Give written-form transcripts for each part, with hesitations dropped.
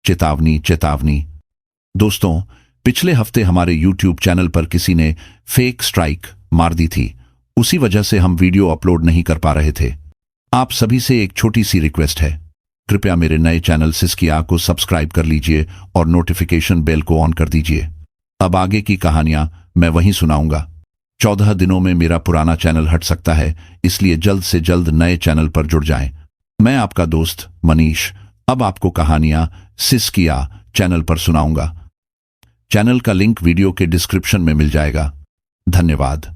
चेतावनी चेतावनी। दोस्तों, पिछले हफ्ते हमारे YouTube चैनल पर किसी ने फेक स्ट्राइक मार दी थी। उसी वजह से हम वीडियो अपलोड नहीं कर पा रहे थे। आप सभी से एक छोटी सी रिक्वेस्ट है, कृपया मेरे नए चैनल सिसकिया को सब्सक्राइब कर लीजिए और नोटिफिकेशन बेल को ऑन कर दीजिए। अब आगे की कहानियां मैं वहीं सुनाऊंगा। 14 दिनों में मेरा पुराना चैनल हट सकता है, इसलिए जल्द से जल्द नए चैनल पर जुड़ जाएं। मैं आपका दोस्त मनीष अब आपको कहानियां सिसकिया चैनल पर सुनाऊंगा। चैनल का लिंक वीडियो के डिस्क्रिप्शन में मिल जाएगा। धन्यवाद।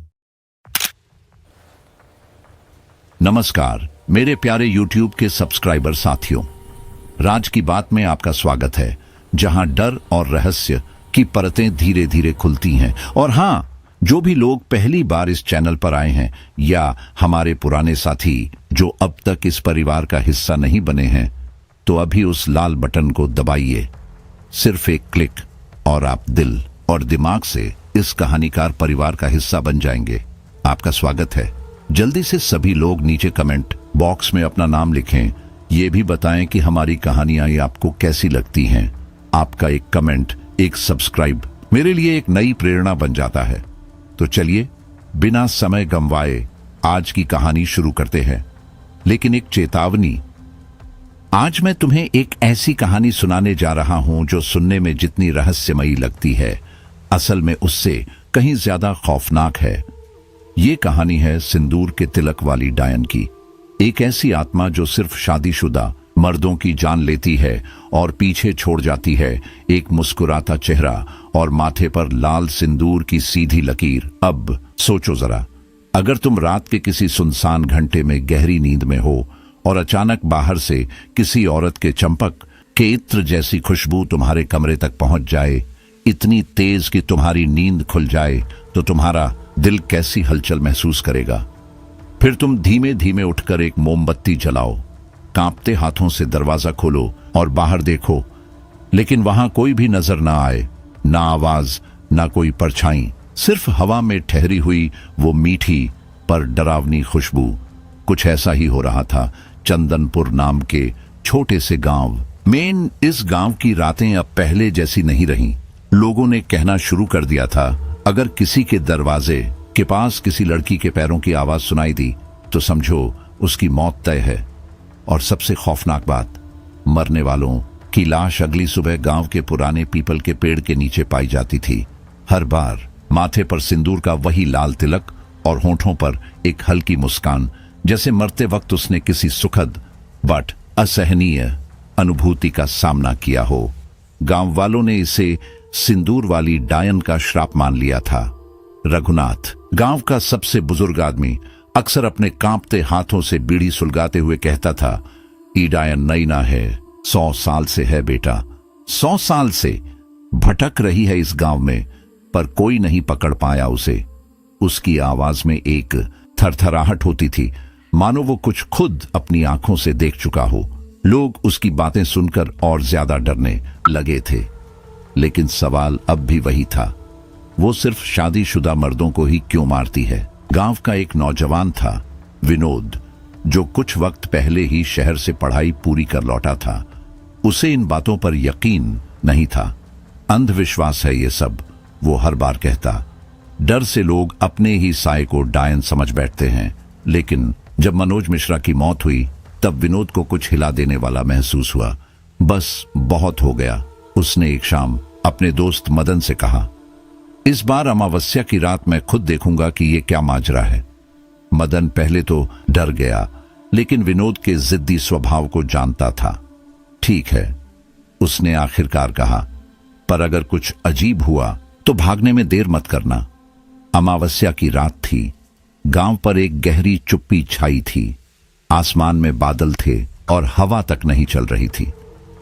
नमस्कार मेरे प्यारे YouTube के सब्सक्राइबर साथियों, राज की बात में आपका स्वागत है, जहां डर और रहस्य की परतें धीरे धीरे खुलती हैं। और हां, जो भी लोग पहली बार इस चैनल पर आए हैं या हमारे पुराने साथी जो अब तक इस परिवार का हिस्सा नहीं बने हैं, तो अभी उस लाल बटन को दबाइए। सिर्फ एक क्लिक और आप दिल और दिमाग से इस कहानीकार परिवार का हिस्सा बन जाएंगे। आपका स्वागत है। जल्दी से सभी लोग नीचे कमेंट बॉक्स में अपना नाम लिखें। ये भी बताएं कि हमारी कहानियां आपको कैसी लगती हैं। आपका एक कमेंट, एक सब्सक्राइब मेरे लिए एक नई प्रेरणा बन जाता है। तो चलिए बिना समय गंवाए आज की कहानी शुरू करते हैं। लेकिन एक चेतावनी, आज मैं तुम्हें एक ऐसी कहानी सुनाने जा रहा हूं जो सुनने में जितनी रहस्यमयी लगती है, असल में उससे कहीं ज्यादा खौफनाक है। ये कहानी है सिंदूर के तिलक वाली डायन की। एक ऐसी आत्मा जो सिर्फ शादीशुदा मर्दों की जान लेती है और पीछे छोड़ जाती है एक मुस्कुराता चेहरा और माथे पर लाल सिंदूर की सीधी लकीर। अब सोचो जरा, अगर तुम रात के किसी सुनसान घंटे में गहरी नींद में हो और अचानक बाहर से किसी औरत के चंपक के इत्र जैसी खुशबू तुम्हारे कमरे तक पहुंच जाए, इतनी तेज कि तुम्हारी नींद खुल जाए, तो तुम्हारा दिल कैसी हलचल महसूस करेगा। फिर तुम धीमे धीमे उठकर एक मोमबत्ती जलाओ, कांपते हाथों से दरवाजा खोलो और बाहर देखो, लेकिन वहां कोई भी नजर ना आए, ना आवाज, ना कोई परछाई, सिर्फ हवा में ठहरी हुई वो मीठी पर डरावनी खुशबू। कुछ ऐसा ही हो रहा था चंदनपुर नाम के छोटे से गांव में। इस गांव की रातें अब पहले जैसी नहीं रहीं। लोगों ने कहना शुरू कर दिया था, अगर किसी के दरवाजे के पास किसी लड़की के पैरों की आवाज सुनाई दी तो समझो उसकी मौत तय है। और सबसे खौफनाक बात, मरने वालों की लाश अगली सुबह गांव के पुराने पीपल के पेड़ के नीचे पाई जाती थी। हर बार माथे पर सिंदूर का वही लाल तिलक और होंठों पर एक हल्की मुस्कान, जैसे मरते वक्त उसने किसी सुखद बट असहनीय अनुभूति का सामना किया हो। गांव वालों ने इसे सिंदूर वाली डायन का श्राप मान लिया था। रघुनाथ, गांव का सबसे बुजुर्ग आदमी, अक्सर अपने कांपते हाथों से बीड़ी सुलगाते हुए कहता था, ई डायन नई ना है, 100 साल से है बेटा, 100 साल से भटक रही है इस गांव में, पर कोई नहीं पकड़ पाया उसे। उसकी आवाज में एक थरथराहट होती थी, मानो वो कुछ खुद अपनी आंखों से देख चुका हो। लोग उसकी बातें सुनकर और ज्यादा डरने लगे थे। लेकिन सवाल अब भी वही था, वो सिर्फ शादीशुदा मर्दों को ही क्यों मारती है। गांव का एक नौजवान था विनोद, जो कुछ वक्त पहले ही शहर से पढ़ाई पूरी कर लौटा था। उसे इन बातों पर यकीन नहीं था। अंधविश्वास है ये सब, वो हर बार कहता। डर से लोग अपने ही साए को डायन समझ बैठते हैं। लेकिन जब मनोज मिश्रा की मौत हुई, तब विनोद को कुछ हिला देने वाला महसूस हुआ। बस बहुत हो गया। उसने एक शाम अपने दोस्त मदन से कहा, इस बार अमावस्या की रात मैं खुद देखूंगा कि ये क्या माजरा है। मदन पहले तो डर गया, लेकिन विनोद के जिद्दी स्वभाव को जानता था। ठीक है, उसने आखिरकार कहा, पर अगर कुछ अजीब हुआ तो भागने में देर मत करना। अमावस्या की रात थी। गांव पर एक गहरी चुप्पी छाई थी। आसमान में बादल थे और हवा तक नहीं चल रही थी।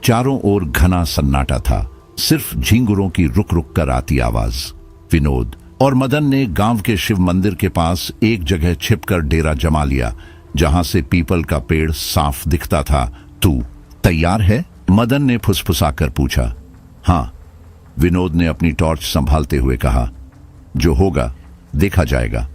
चारों ओर घना सन्नाटा था, सिर्फ झिंगुरों की रुक रुक कर आती आवाज। विनोद और मदन ने गांव के शिव मंदिर के पास एक जगह छिपकर डेरा जमा लिया, जहां से पीपल का पेड़ साफ दिखता था। तू तैयार है? मदन ने फुसफुसाकर पूछा। हां, विनोद ने अपनी टॉर्च संभालते हुए कहा। जो होगा देखा जाएगा।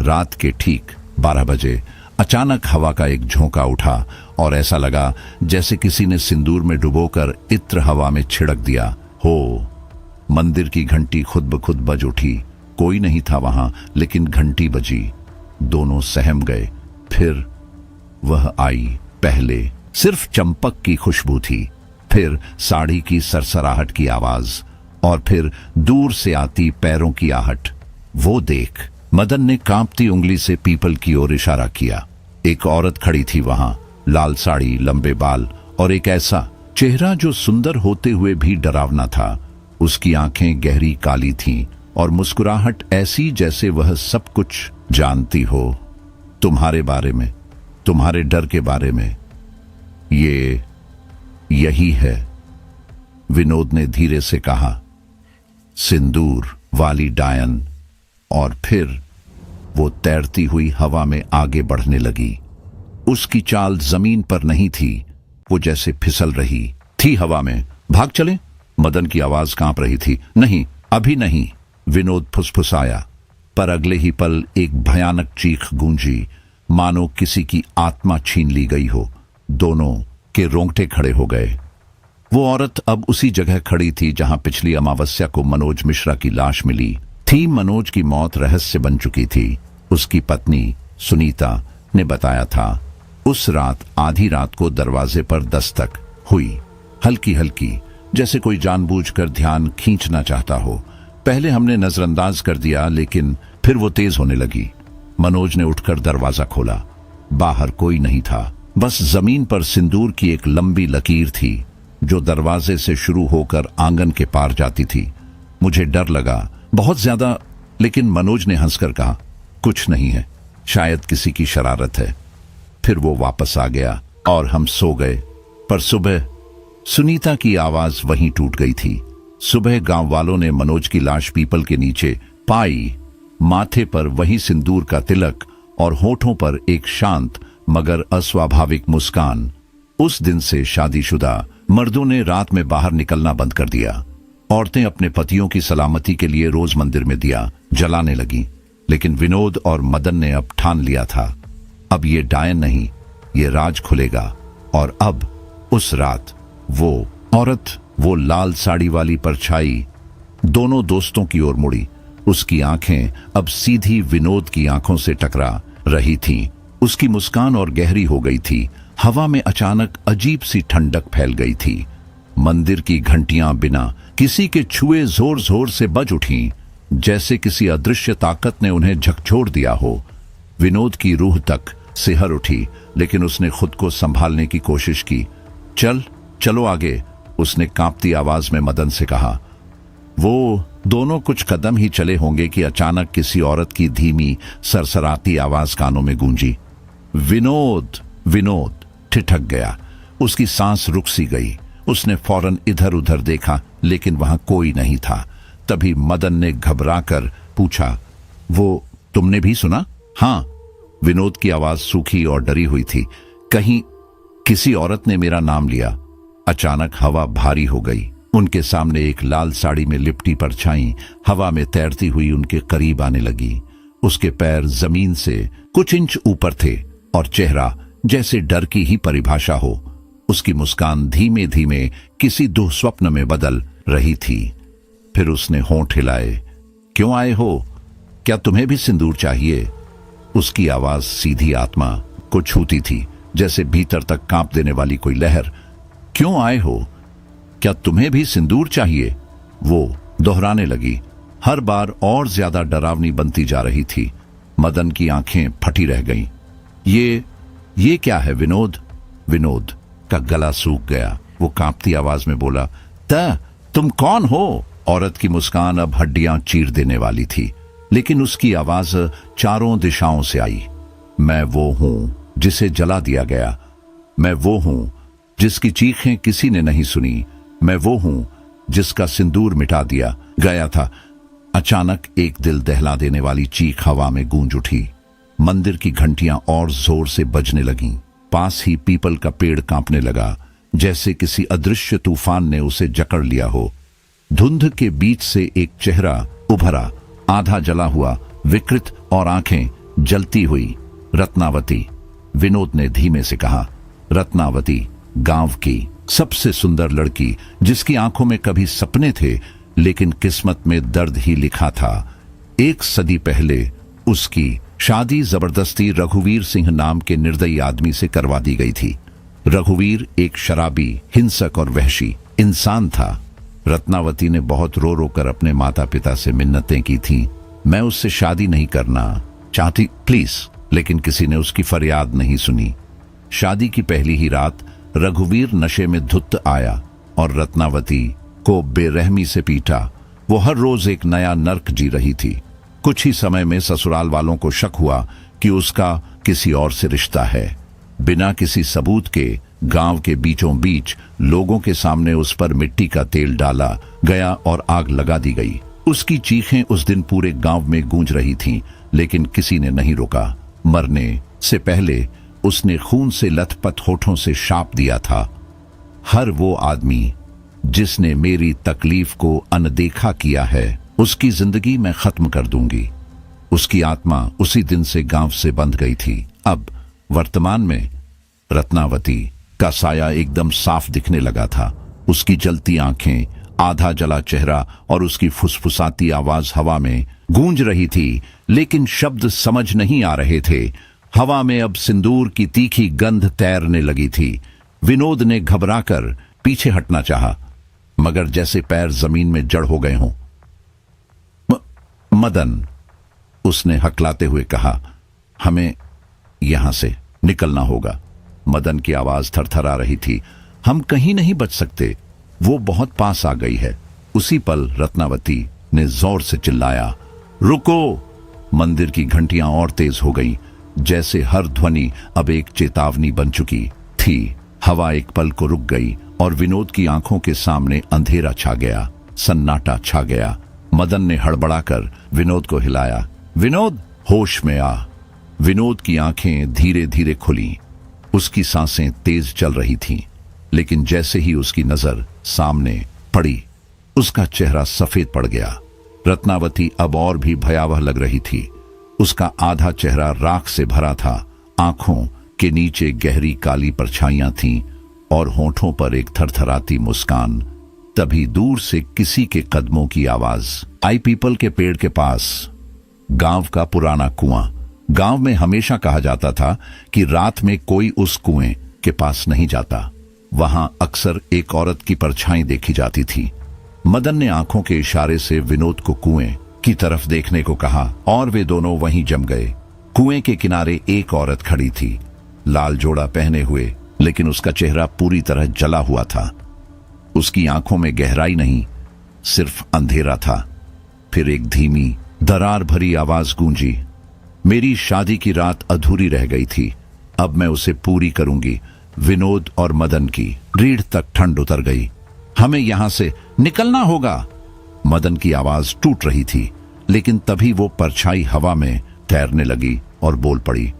रात के ठीक 12 बजे अचानक हवा का एक झोंका उठा और ऐसा लगा जैसे किसी ने सिंदूर में डुबोकर इत्र हवा में छिड़क दिया हो। मंदिर की घंटी खुद ब खुद बज उठी। कोई नहीं था वहां, लेकिन घंटी बजी। दोनों सहम गए। फिर वह आई। पहले सिर्फ चंपक की खुशबू थी, फिर साड़ी की सरसराहट की आवाज, और फिर दूर से आती पैरों की आहट। वो देख, मदन ने कांपती उंगली से पीपल की ओर इशारा किया। एक औरत खड़ी थी वहां, लाल साड़ी, लंबे बाल और एक ऐसा चेहरा जो सुंदर होते हुए भी डरावना था। उसकी आंखें गहरी काली थीं और मुस्कुराहट ऐसी जैसे वह सब कुछ जानती हो। तुम्हारे बारे में, तुम्हारे डर के बारे में। यही है, विनोद ने धीरे से कहा। सिंदूर वाली डायन। और फिर वो तैरती हुई हवा में आगे बढ़ने लगी। उसकी चाल जमीन पर नहीं थी, वो जैसे फिसल रही थी हवा में। भाग चले? मदन की आवाज कांप रही थी। नहीं, अभी नहीं, विनोद फुसफुसाया। पर अगले ही पल एक भयानक चीख गूंजी, मानो किसी की आत्मा छीन ली गई हो। दोनों के रोंगटे खड़े हो गए। वो औरत अब उसी जगह खड़ी थी जहां पिछली अमावस्या को मनोज मिश्रा की लाश मिली थी। मनोज की मौत रहस्य बन चुकी थी। उसकी पत्नी सुनीता ने बताया था। उस रात आधी रात को दरवाजे पर दस्तक हुई, हल्की हल्की, जैसे कोई जानबूझकर ध्यान खींचना चाहता हो। पहले हमने नजरअंदाज कर दिया, लेकिन फिर वो तेज होने लगी। मनोज ने उठकर दरवाजा खोला। बाहर कोई नहीं था, बस जमीन पर सिंदूर की एक लंबी लकीर थी जो दरवाजे से शुरू होकर आंगन के पार जाती थी। मुझे डर लगा, बहुत ज्यादा, लेकिन मनोज ने हंसकर कहा, कुछ नहीं है, शायद किसी की शरारत है। फिर वो वापस आ गया और हम सो गए। पर सुबह सुनीता की आवाज वहीं टूट गई थी। सुबह गांव वालों ने मनोज की लाश पीपल के नीचे पाई। माथे पर वही सिंदूर का तिलक और होठों पर एक शांत मगर अस्वाभाविक मुस्कान। उस दिन से शादीशुदा मर्दों ने रात में बाहर निकलना बंद कर दिया। औरतें अपने पतियों की सलामती के लिए रोज मंदिर में दिया जलाने लगी। लेकिन विनोद और मदन ने अब ठान लिया था, अब ये डायन नहीं, ये राज खुलेगा। और अब उस रात वो औरत, वो लाल साड़ी वाली परछाई दोनों दोस्तों की ओर मुड़ी। उसकी आंखें अब सीधी विनोद की आंखों से टकरा रही थीं। उसकी मुस्कान और गहरी हो गई थी। हवा में अचानक अजीब सी ठंडक फैल गई थी। मंदिर की घंटियां बिना किसी के छुए जोर जोर से बज उठीं, जैसे किसी अदृश्य ताकत ने उन्हें झकझोर दिया हो। विनोद की रूह तक सिहर उठी, लेकिन उसने खुद को संभालने की कोशिश की। चलो आगे, उसने कांपती आवाज में मदन से कहा। वो दोनों कुछ कदम ही चले होंगे कि अचानक किसी औरत की धीमी सरसराती आवाज कानों में गूंजी। विनोद! विनोद ठिठक गया। उसकी सांस रुक सी गई। उसने फौरन इधर उधर देखा, लेकिन वहां कोई नहीं था। तभी मदन ने घबराकर पूछा, वो तुमने भी सुना? हाँ, विनोद की आवाज सूखी और डरी हुई थी। कहीं किसी औरत ने मेरा नाम लिया। अचानक हवा भारी हो गई। उनके सामने एक लाल साड़ी में लिपटी परछाई हवा में तैरती हुई उनके करीब आने लगी। उसके पैर जमीन से कुछ इंच ऊपर थे और चेहरा जैसे डर की ही परिभाषा हो। उसकी मुस्कान धीमे धीमे किसी दुःस्वप्न में बदल रही थी। फिर उसने होंठ हिलाए। क्यों आए हो? क्या तुम्हें भी सिंदूर चाहिए? उसकी आवाज सीधी आत्मा को छूती थी, जैसे भीतर तक कांप देने वाली कोई लहर। क्यों आए हो? क्या तुम्हें भी सिंदूर चाहिए? वो दोहराने लगी, हर बार और ज्यादा डरावनी बनती जा रही थी। मदन की आंखें फटी रह गईं। ये क्या है विनोद? विनोद का गला सूख गया। वो कांपती आवाज में बोला, तुम कौन हो? औरत की मुस्कान अब हड्डियां चीर देने वाली थी, लेकिन उसकी आवाज चारों दिशाओं से आई। मैं वो हूं जिसे जला दिया गया। मैं वो हूं जिसकी चीखें किसी ने नहीं सुनी। मैं वो हूं जिसका सिंदूर मिटा दिया गया था। अचानक एक दिल दहला देने वाली चीख हवा में गूंज उठी। मंदिर की घंटियां और जोर से बजने लगीं। पास ही पीपल का पेड़ कांपने लगा, जैसे किसी अदृश्य तूफान ने उसे जकड़ लिया हो। धुंध के बीच से एक चेहरा उभरा, आधा जला हुआ, विकृत और आंखें जलती हुई। रत्नावती! विनोद ने धीमे से कहा। रत्नावती गांव की सबसे सुंदर लड़की, जिसकी आंखों में कभी सपने थे लेकिन किस्मत में दर्द ही लिखा था। 1 सदी पहले उसकी शादी जबरदस्ती रघुवीर सिंह नाम के निर्दयी आदमी से करवा दी गई थी। रघुवीर एक शराबी, हिंसक और वहशी इंसान था। रत्नावती ने बहुत रो रो कर अपने माता पिता से मिन्नतें की थी, मैं उससे शादी नहीं करना चाहती, प्लीज, लेकिन किसी ने उसकी फरियाद नहीं सुनी। शादी की पहली ही रात रघुवीर नशे में धुत आया और रत्नावती को बेरहमी से पीटा। वो हर रोज एक नया नर्क जी रही थी। कुछ ही समय में ससुराल वालों को शक हुआ कि उसका किसी और से रिश्ता है। बिना किसी सबूत के गांव के बीचों बीच लोगों के सामने उस पर मिट्टी का तेल डाला गया और आग लगा दी गई। उसकी चीखें उस दिन पूरे गांव में गूंज रही थीं, लेकिन किसी ने नहीं रोका। मरने से पहले उसने खून से लथपथ होठों से शाप दिया था, हर वो आदमी जिसने मेरी तकलीफ को अनदेखा किया है, उसकी जिंदगी मैं खत्म कर दूंगी। उसकी आत्मा उसी दिन से गांव से बंध गई थी। अब वर्तमान में रत्नावती का साया एकदम साफ दिखने लगा था। उसकी जलती आंखें, आधा जला चेहरा और उसकी फुसफुसाती आवाज हवा में गूंज रही थी, लेकिन शब्द समझ नहीं आ रहे थे। हवा में अब सिंदूर की तीखी गंध तैरने लगी थी। विनोद ने घबराकर पीछे हटना चाहा, मगर जैसे पैर जमीन में जड़ हो गए हों। मदन, उसने हकलाते हुए कहा, हमें यहां से निकलना होगा। मदन की आवाज थरथरा रही थी, हम कहीं नहीं बच सकते, वो बहुत पास आ गई है। उसी पल रत्नावती ने जोर से चिल्लाया, रुको! मंदिर की घंटियां और तेज हो गईं, जैसे हर ध्वनि अब एक चेतावनी बन चुकी थी। हवा एक पल को रुक गई और विनोद की आंखों के सामने अंधेरा छा गया, सन्नाटा छा गया। मदन ने हड़बड़ाकर विनोद को हिलाया, विनोद, होश में आ। विनोद की आंखें धीरे धीरे खुली। उसकी सांसें तेज चल रही थीं, लेकिन जैसे ही उसकी नजर सामने पड़ी, उसका चेहरा सफेद पड़ गया। रत्नावती अब और भी भयावह लग रही थी। उसका आधा चेहरा राख से भरा था, आंखों के नीचे गहरी काली परछाइयां थीं और होठों पर एक थरथराती मुस्कान। तभी दूर से किसी के कदमों की आवाज आई। पीपल के पेड़ के पास गांव का पुराना कुआं। गांव में हमेशा कहा जाता था कि रात में कोई उस कुएं के पास नहीं जाता। वहां अक्सर एक औरत की परछाई देखी जाती थी। मदन ने आंखों के इशारे से विनोद को कुएं की तरफ देखने को कहा और वे दोनों वहीं जम गए। कुएं के किनारे एक औरत खड़ी थी, लाल जोड़ा पहने हुए, लेकिन उसका चेहरा पूरी तरह जला हुआ था। उसकी आंखों में गहराई नहीं, सिर्फ अंधेरा था। फिर एक धीमी, दरार भरी आवाज गूंजी, मेरी शादी की रात अधूरी रह गई थी, अब मैं उसे पूरी करूंगी। विनोद और मदन की रीढ़ तक ठंड उतर गई। हमें यहां से निकलना होगा। मदन की आवाज टूट रही थी, लेकिन तभी वो परछाई हवा में तैरने लगी और बोल पड़ी,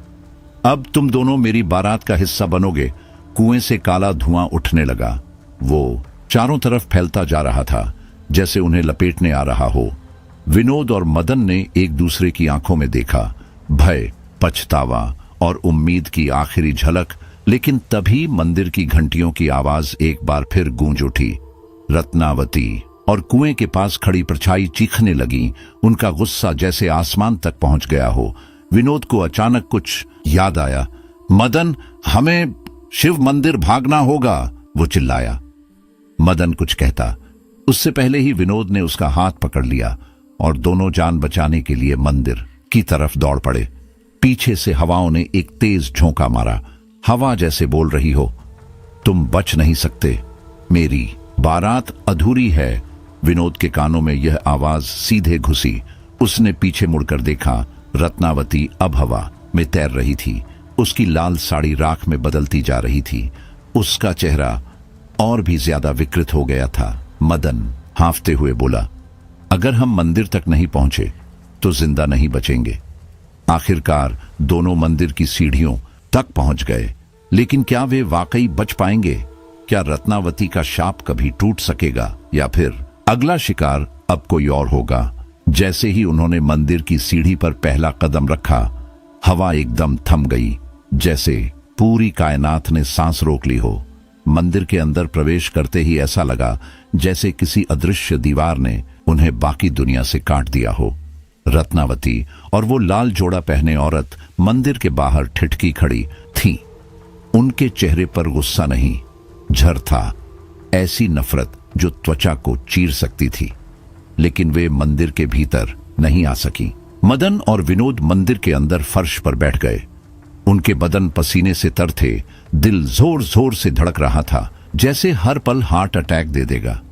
अब तुम दोनों मेरी बारात का हिस्सा बनोगे। कुएं से काला धुआं उठने लगा। वो चारों तरफ फैलता जा रहा था, जैसे उन्हें लपेटने आ रहा हो। विनोद और मदन ने एक दूसरे की आंखों में देखा, भय, पछतावा और उम्मीद की आखिरी झलक। लेकिन तभी मंदिर की घंटियों की आवाज एक बार फिर गूंज उठी। रत्नावती और कुएं के पास खड़ी परछाई चीखने लगी। उनका गुस्सा जैसे आसमान तक पहुंच गया हो। विनोद को अचानक कुछ याद आया। मदन, हमें शिव मंदिर भागना होगा, वो चिल्लाया। मदन कुछ कहता, उससे पहले ही विनोद ने उसका हाथ पकड़ लिया और दोनों जान बचाने के लिए मंदिर की तरफ दौड़ पड़े। पीछे से हवाओं ने एक तेज झोंका मारा। हवा जैसे बोल रही हो, तुम बच नहीं सकते, मेरी बारात अधूरी है। विनोद के कानों में यह आवाज सीधे घुसी। उसने पीछे मुड़कर देखा। रत्नावती अब हवा में तैर रही थी। उसकी लाल साड़ी राख में बदलती जा रही थी। उसका चेहरा और भी ज्यादा विकृत हो गया था। मदन हांफते हुए बोला, अगर हम मंदिर तक नहीं पहुंचे तो जिंदा नहीं बचेंगे। आखिरकार दोनों मंदिर की सीढ़ियों तक पहुंच गए, लेकिन क्या वे वाकई बच पाएंगे? क्या रत्नावती का शाप कभी टूट सकेगा, या फिर अगला शिकार अब कोई और होगा? जैसे ही उन्होंने मंदिर की सीढ़ी पर पहला कदम रखा, हवा एकदम थम गई, जैसे पूरी कायनात ने सांस रोक ली हो। मंदिर के अंदर प्रवेश करते ही ऐसा लगा जैसे किसी अदृश्य दीवार ने उन्हें बाकी दुनिया से काट दिया हो। रत्नावती और वो लाल जोड़ा पहने औरत मंदिर के बाहर ठिठकी खड़ी थी। उनके चेहरे पर गुस्सा नहीं, झर था, ऐसी नफरत जो त्वचा को चीर सकती थी। लेकिन वे मंदिर के भीतर नहीं आ सकी। मदन और विनोद मंदिर के अंदर फर्श पर बैठ गए। उनके बदन पसीने से तर थे, दिल जोर जोर से धड़क रहा था, जैसे हर पल हार्ट अटैक दे देगा।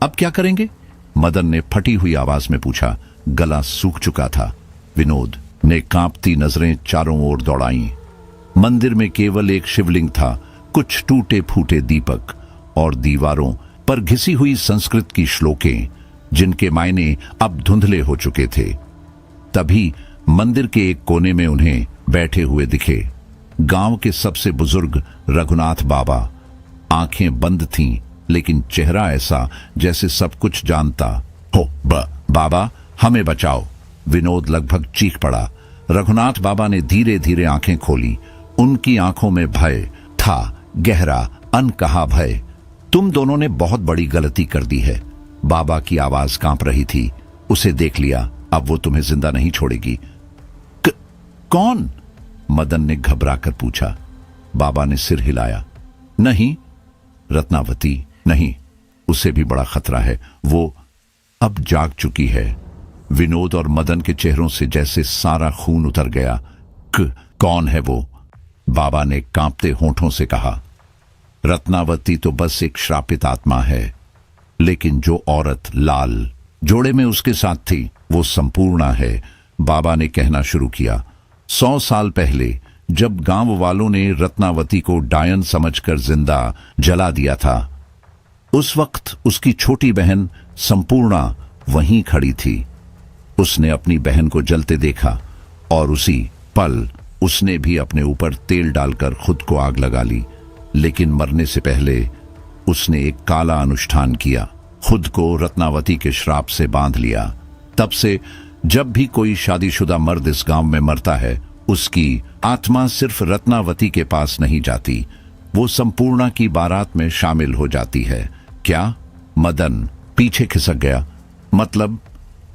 अब क्या करेंगे? मदन ने फटी हुई आवाज में पूछा। गला सूख चुका था। विनोद ने कांपती नजरें चारों ओर दौड़ाईं। मंदिर में केवल एक शिवलिंग था, कुछ टूटे फूटे दीपक और दीवारों पर घिसी हुई संस्कृत की श्लोकें, जिनके मायने अब धुंधले हो चुके थे। तभी मंदिर के एक कोने में उन्हें बैठे हुए दिखे गांव के सबसे बुजुर्ग रघुनाथ बाबा। आंखें बंद थीं, लेकिन चेहरा ऐसा जैसे सब कुछ जानता हो। बाबा, हमें बचाओ! विनोद लगभग चीख पड़ा। रघुनाथ बाबा ने धीरे धीरे आंखें खोली। उनकी आंखों में भय था, गहरा, अनकहा भय। तुम दोनों ने बहुत बड़ी गलती कर दी है। बाबा की आवाज कांप रही थी। उसे देख लिया, अब वो तुम्हें जिंदा नहीं छोड़ेगी। कौन? मदन ने घबराकर पूछा। बाबा ने सिर हिलाया। नहीं रत्नावती, नहीं, उसे भी बड़ा खतरा है। वो अब जाग चुकी है। विनोद और मदन के चेहरों से जैसे सारा खून उतर गया। कौन है वो? बाबा ने कांपते होठों से कहा। रत्नावती तो बस एक श्रापित आत्मा है, लेकिन जो औरत लाल जोड़े में उसके साथ थी वो संपूर्णा है। बाबा ने कहना शुरू किया। 100 साल पहले जब गांव वालों ने रत्नावती को डायन समझकर जिंदा जला दिया था, उस वक्त उसकी छोटी बहन संपूर्णा वहीं खड़ी थी। उसने अपनी बहन को जलते देखा और उसी पल उसने भी अपने ऊपर तेल डालकर खुद को आग लगा ली। लेकिन मरने से पहले उसने एक काला अनुष्ठान किया, खुद को रत्नावती के श्राप से बांध लिया। तब से जब भी कोई शादीशुदा मर्द इस गांव में मरता है, उसकी आत्मा सिर्फ रत्नावती के पास नहीं जाती, वो संपूर्णा की बारात में शामिल हो जाती है। क्या? मदन पीछे खिसक गया।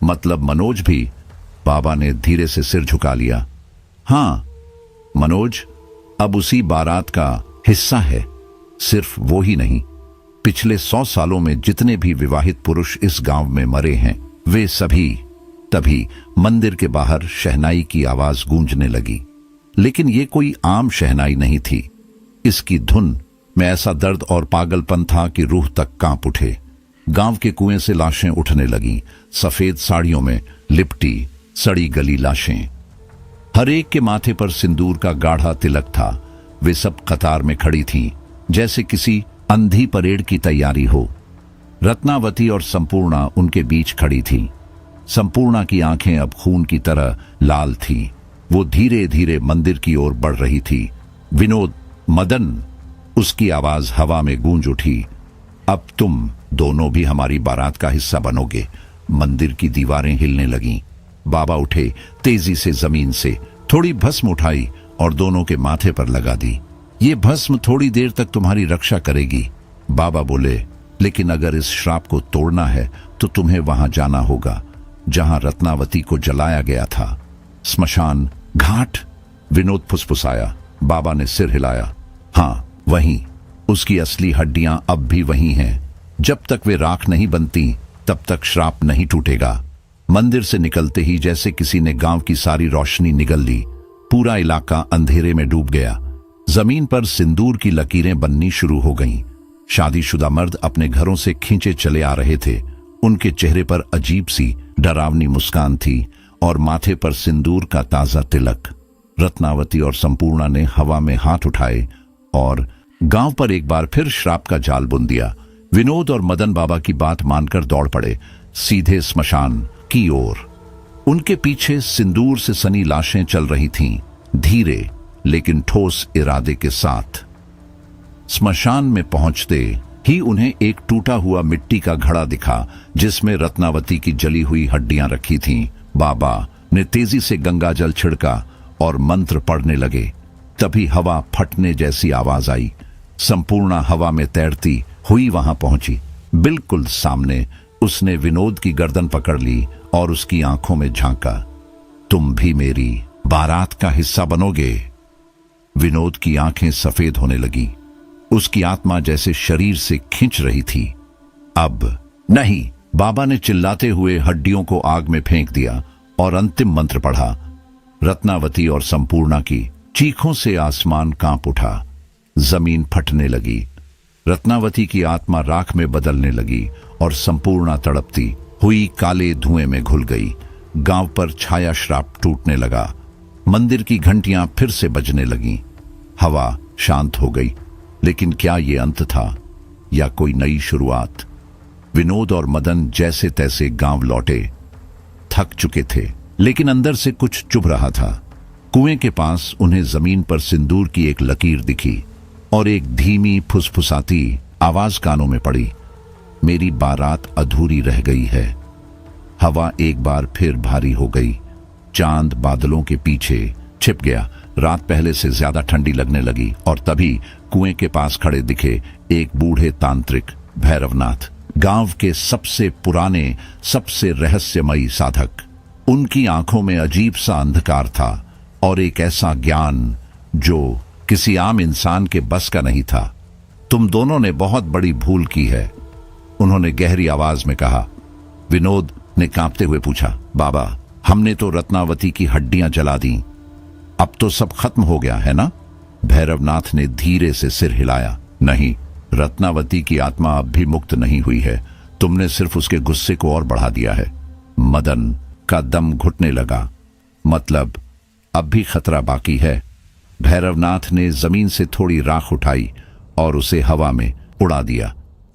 मतलब मनोज भी? बाबा ने धीरे से सिर झुका लिया। हां, मनोज अब उसी बारात का हिस्सा है। सिर्फ वो ही नहीं, पिछले 100 सालों में जितने भी विवाहित पुरुष इस गांव में मरे हैं, वे सभी। तभी मंदिर के बाहर शहनाई की आवाज गूंजने लगी। लेकिन ये कोई आम शहनाई नहीं थी। इसकी धुन में ऐसा दर्द और पागलपन था कि रूह तक कांप उठे। गांव के कुएं से लाशें उठने लगीं, सफेद साड़ियों में लिपटी सड़ी गली लाशें। हर एक के माथे पर सिंदूर का गाढ़ा तिलक था। वे सब कतार में खड़ी थीं, जैसे किसी अंधी परेड की तैयारी हो। रत्नावती और संपूर्णा उनके बीच खड़ी थीं। संपूर्णा की आंखें अब खून की तरह लाल थीं। वो धीरे धीरे मंदिर की ओर बढ़ रही थी। विनोद, मदन, उसकी आवाज हवा में गूंज उठी। अब तुम दोनों भी हमारी बारात का हिस्सा बनोगे। मंदिर की दीवारें हिलने लगीं। बाबा उठे, तेजी से जमीन से थोड़ी भस्म उठाई और दोनों के माथे पर लगा दी। ये भस्म थोड़ी देर तक तुम्हारी रक्षा करेगी, बाबा बोले। लेकिन अगर इस श्राप को तोड़ना है तो तुम्हें वहां जाना होगा जहां रत्नावती को जलाया गया था। स्मशान घाट? विनोद फुसफुसाया। बाबा ने सिर हिलाया। हां, वहीं। उसकी असली हड्डियां अब भी वहीं हैं। जब तक वे राख नहीं बनती, तब तक श्राप नहीं टूटेगा। मंदिर से निकलते ही जैसे किसी ने गांव की सारी रोशनी निगल ली। पूरा इलाका अंधेरे में डूब गया। जमीन पर सिंदूर की लकीरें बननी शुरू हो गईं। शादीशुदा मर्द अपने घरों से खींचे चले आ रहे थे। उनके चेहरे पर अजीब सी डरावनी मुस्कान थी और माथे पर सिंदूर का ताजा तिलक। रत्नावती और संपूर्णा ने हवा में हाथ उठाए और गांव पर एक बार फिर श्राप का जाल बुन दिया। विनोद और मदन बाबा की बात मानकर दौड़ पड़े, सीधे स्मशान की ओर। उनके पीछे सिंदूर से सनी लाशें चल रही थीं, धीरे लेकिन ठोस इरादे के साथ। स्मशान में पहुंचते ही उन्हें एक टूटा हुआ मिट्टी का घड़ा दिखा, जिसमें रत्नावती की जली हुई हड्डियां रखी थीं। बाबा ने तेजी से गंगा जल छिड़का और मंत्र पढ़ने लगे। तभी हवा फटने जैसी आवाज आई। संपूर्णा हवा में तैरती हुई वहां पहुंची। बिल्कुल सामने उसने विनोद की गर्दन पकड़ ली और उसकी आंखों में झांका। तुम भी मेरी बारात का हिस्सा बनोगे। विनोद की आंखें सफेद होने लगी। उसकी आत्मा जैसे शरीर से खींच रही थी। अब नहीं, बाबा ने चिल्लाते हुए हड्डियों को आग में फेंक दिया और अंतिम मंत्र पढ़ा। रत्नावती और संपूर्णा की चीखों से आसमान कांप उठा। जमीन फटने लगी। रत्नावती की आत्मा राख में बदलने लगी और संपूर्णा तड़पती हुई काले धुएं में घुल गई। गांव पर छाया श्राप टूटने लगा। मंदिर की घंटियां फिर से बजने लगीं। हवा शांत हो गई। लेकिन क्या ये अंत था या कोई नई शुरुआत? विनोद और मदन जैसे तैसे गांव लौटे। थक चुके थे, लेकिन अंदर से कुछ चुभ रहा था। कुएं के पास उन्हें जमीन पर सिंदूर की एक लकीर दिखी और एक धीमी फुसफुसाती आवाज कानों में पड़ी। मेरी बारात अधूरी रह गई है। हवा एक बार फिर भारी हो गई। चांद बादलों के पीछे छिप गया। रात पहले से ज्यादा ठंडी लगने लगी और तभी कुएं के पास खड़े दिखे एक बूढ़े तांत्रिक भैरवनाथ, गांव के सबसे पुराने, सबसे रहस्यमयी साधक। उनकी आंखों में अजीब सा अंधकार था और एक ऐसा ज्ञान जो किसी आम इंसान के बस का नहीं था। तुम दोनों ने बहुत बड़ी भूल की है, उन्होंने गहरी आवाज में कहा। विनोद ने कांपते हुए पूछा, बाबा, हमने तो रत्नावती की हड्डियां जला दी, अब तो सब खत्म हो गया है ना? भैरवनाथ ने धीरे से सिर हिलाया। नहीं, रत्नावती की आत्मा अब भी मुक्त नहीं हुई है। तुमने सिर्फ उसके गुस्से को और बढ़ा दिया है। मदन का दम घुटने लगा। मतलब अब भी खतरा बाकी है। भैरवनाथ ने जमीन से थोड़ी राख उठाई और उसे हवा में उड़ा दिया।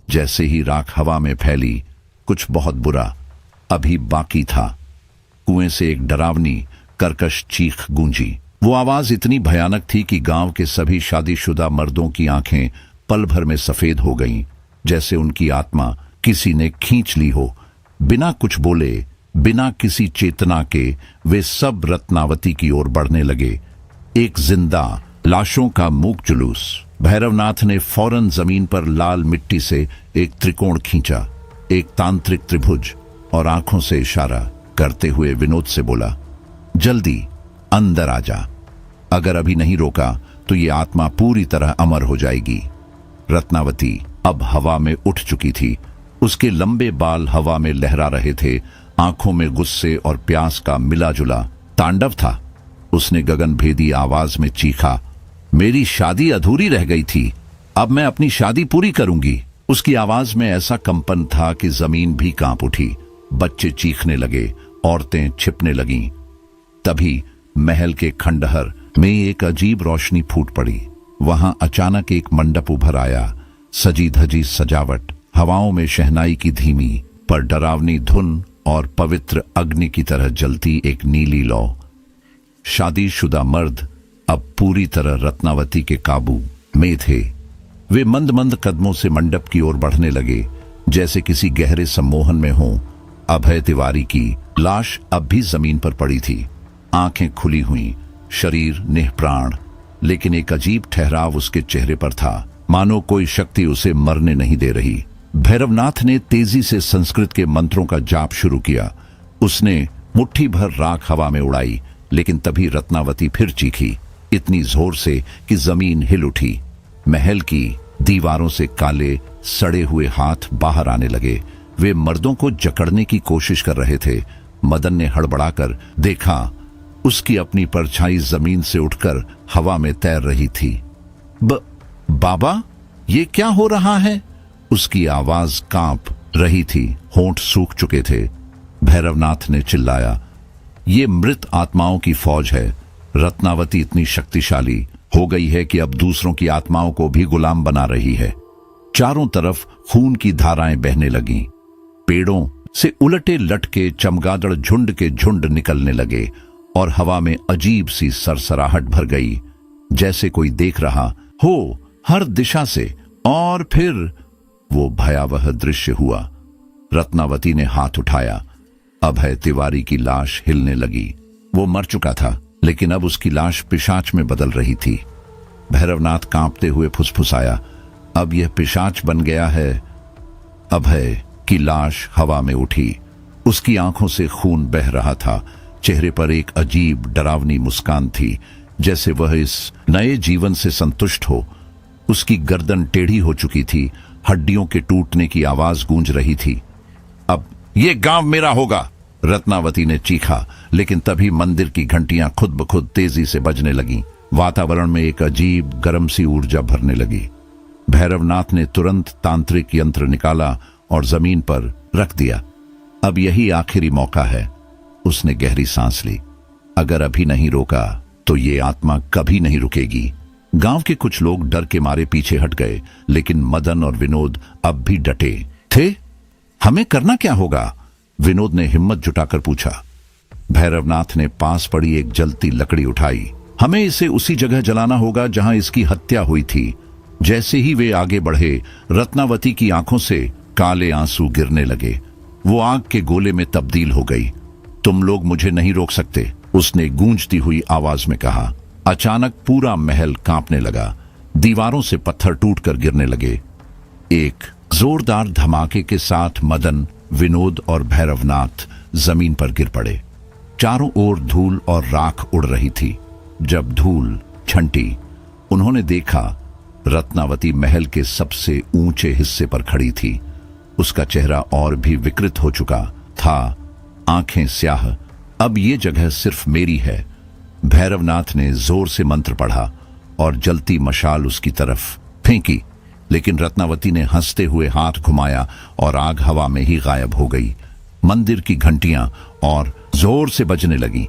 जैसे ही राख हवा में फैली, कुछ बहुत बुरा अभी बाकी था। कुएं से एक डरावनी कर्कश चीख गूंजी। वो आवाज इतनी भयानक थी कि गांव के सभी शादीशुदा मर्दों की आंखें पल भर में सफेद हो गईं, जैसे उनकी आत्मा किसी ने खींच ली हो। बिना कुछ बोले, बिना किसी चेतना के, वे सब रत्नावती की ओर बढ़ने लगे। एक जिंदा लाशों का मूक जुलूस। भैरवनाथ ने फौरन जमीन पर लाल मिट्टी से एक त्रिकोण खींचा, एक तांत्रिक त्रिभुज, और आंखों से इशारा करते हुए विनोद से बोला, जल्दी अंदर आ जा। अगर अभी नहीं रोका तो ये आत्मा पूरी तरह अमर हो जाएगी। रत्नावती अब हवा में उठ चुकी थी। उसके लंबे बाल हवा में लहरा रहे थे। आंखों में गुस्से और प्यास का मिला जुला तांडव था। उसने गगनभेदी आवाज में चीखा, मेरी शादी अधूरी रह गई थी, अब मैं अपनी शादी पूरी करूंगी। उसकी आवाज में ऐसा कंपन था कि जमीन भी कांप उठी। बच्चे चीखने लगे, औरतें छिपने लगीं। तभी महल के खंडहर में एक अजीब रोशनी फूट पड़ी। वहां अचानक एक मंडप उभर आया। सजी धजी सजावट, हवाओं में शहनाई की धीमी पर डरावनी धुन और पवित्र अग्नि की तरह जलती एक नीली लौ। शादीशुदा मर्द अब पूरी तरह रत्नावती के काबू में थे। वे मंद मंद कदमों से मंडप की ओर बढ़ने लगे, जैसे किसी गहरे सम्मोहन में हों। अभय तिवारी की लाश अब भी जमीन पर पड़ी थी, आंखें खुली हुई, शरीर निःप्राण, लेकिन एक अजीब ठहराव उसके चेहरे पर था, मानो कोई शक्ति उसे मरने नहीं दे रही। भैरवनाथ ने तेजी से संस्कृत के मंत्रों का जाप शुरू किया। उसने मुट्ठी भर राख हवा में उड़ाई, लेकिन तभी रत्नावती फिर चीखी, इतनी जोर से कि जमीन हिल उठी। महल की दीवारों से काले सड़े हुए हाथ बाहर आने लगे। वे मर्दों को जकड़ने की कोशिश कर रहे थे। मदन ने हड़बड़ाकर देखा, उसकी अपनी परछाई जमीन से उठकर हवा में तैर रही थी। बाबा, ये क्या हो रहा है? उसकी आवाज कांप रही थी, होंठ सूख चुके थे। भैरवनाथ ने चिल्लाया, ये मृत आत्माओं की फौज है। रत्नावती इतनी शक्तिशाली हो गई है कि अब दूसरों की आत्माओं को भी गुलाम बना रही है। चारों तरफ खून की धाराएं बहने लगीं। पेड़ों से उलटे लटके चमगादड़ झुंड के झुंड निकलने लगे और हवा में अजीब सी सरसराहट भर गई, जैसे कोई देख रहा हो हर दिशा से। और फिर वो भयावह दृश्य हुआ। रत्नावती ने हाथ उठाया। अभय तिवारी की लाश हिलने लगी। वो मर चुका था, लेकिन अब उसकी लाश पिशाच में बदल रही थी। भैरवनाथ कांपते हुए फुसफुसाया, अब यह पिशाच बन गया है। अभय की लाश हवा में उठी। उसकी आंखों से खून बह रहा था। चेहरे पर एक अजीब डरावनी मुस्कान थी, जैसे वह इस नए जीवन से संतुष्ट हो। उसकी गर्दन टेढ़ी हो चुकी थी, हड्डियों के टूटने की आवाज गूंज रही थी। अब ये गांव मेरा होगा, रत्नावती ने चीखा, लेकिन तभी मंदिर की घंटियां खुद ब खुद तेजी से बजने लगीं। वातावरण में एक अजीब गर्म सी ऊर्जा भरने लगी। भैरवनाथ ने तुरंत तांत्रिक यंत्र निकाला और जमीन पर रख दिया। अब यही आखिरी मौका है, उसने गहरी सांस ली। अगर अभी नहीं रोका तो ये आत्मा कभी नहीं रुकेगी। गांव के कुछ लोग डर के मारे पीछे हट गए, लेकिन मदन और विनोद अब भी डटे थे। हमें करना क्या होगा? विनोद ने हिम्मत जुटाकर पूछा। भैरवनाथ ने पास पड़ी एक जलती लकड़ी उठाई। हमें इसे उसी जगह जलाना होगा जहां इसकी हत्या हुई थी। जैसे ही वे आगे बढ़े, रत्नावती की आंखों से काले आंसू गिरने लगे। वो आग के गोले में तब्दील हो गई। तुम लोग मुझे नहीं रोक सकते, उसने गूंजती हुई आवाज में कहा। अचानक पूरा महल कांपने लगा। दीवारों से पत्थर टूटकर गिरने लगे। एक जोरदार धमाके के साथ मदन, विनोद और भैरवनाथ जमीन पर गिर पड़े। चारों ओर धूल और राख उड़ रही थी। जब धूल छंटी, उन्होंने देखा रत्नावती महल के सबसे ऊंचे हिस्से पर खड़ी थी। उसका चेहरा और भी विकृत हो चुका था, आंखें स्याह। अब ये जगह सिर्फ मेरी है। भैरवनाथ ने जोर से मंत्र पढ़ा और जलती मशाल उसकी तरफ फेंकी, लेकिन रत्नावती ने हंसते हुए हाथ घुमाया और आग हवा में ही गायब हो गई। मंदिर की घंटियां और जोर से बजने लगी।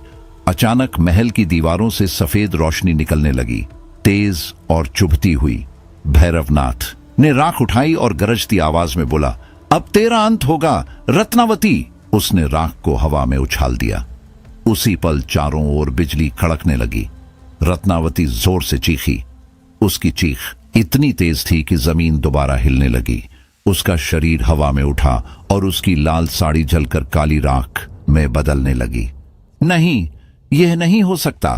अचानक महल की दीवारों से सफेद रोशनी निकलने लगी, तेज और चुभती हुई। भैरवनाथ ने राख उठाई और गरजती आवाज में बोला, अब तेरा अंत होगा रत्नावती। उसने राख को हवा में उछाल दिया। उसी पल चारों ओर बिजली कड़कने लगी। रत्नावती जोर से चीखी। उसकी चीख इतनी तेज थी कि जमीन दोबारा हिलने लगी। उसका शरीर हवा में उठा और उसकी लाल साड़ी जलकर काली राख में बदलने लगी। नहीं, यह नहीं हो सकता,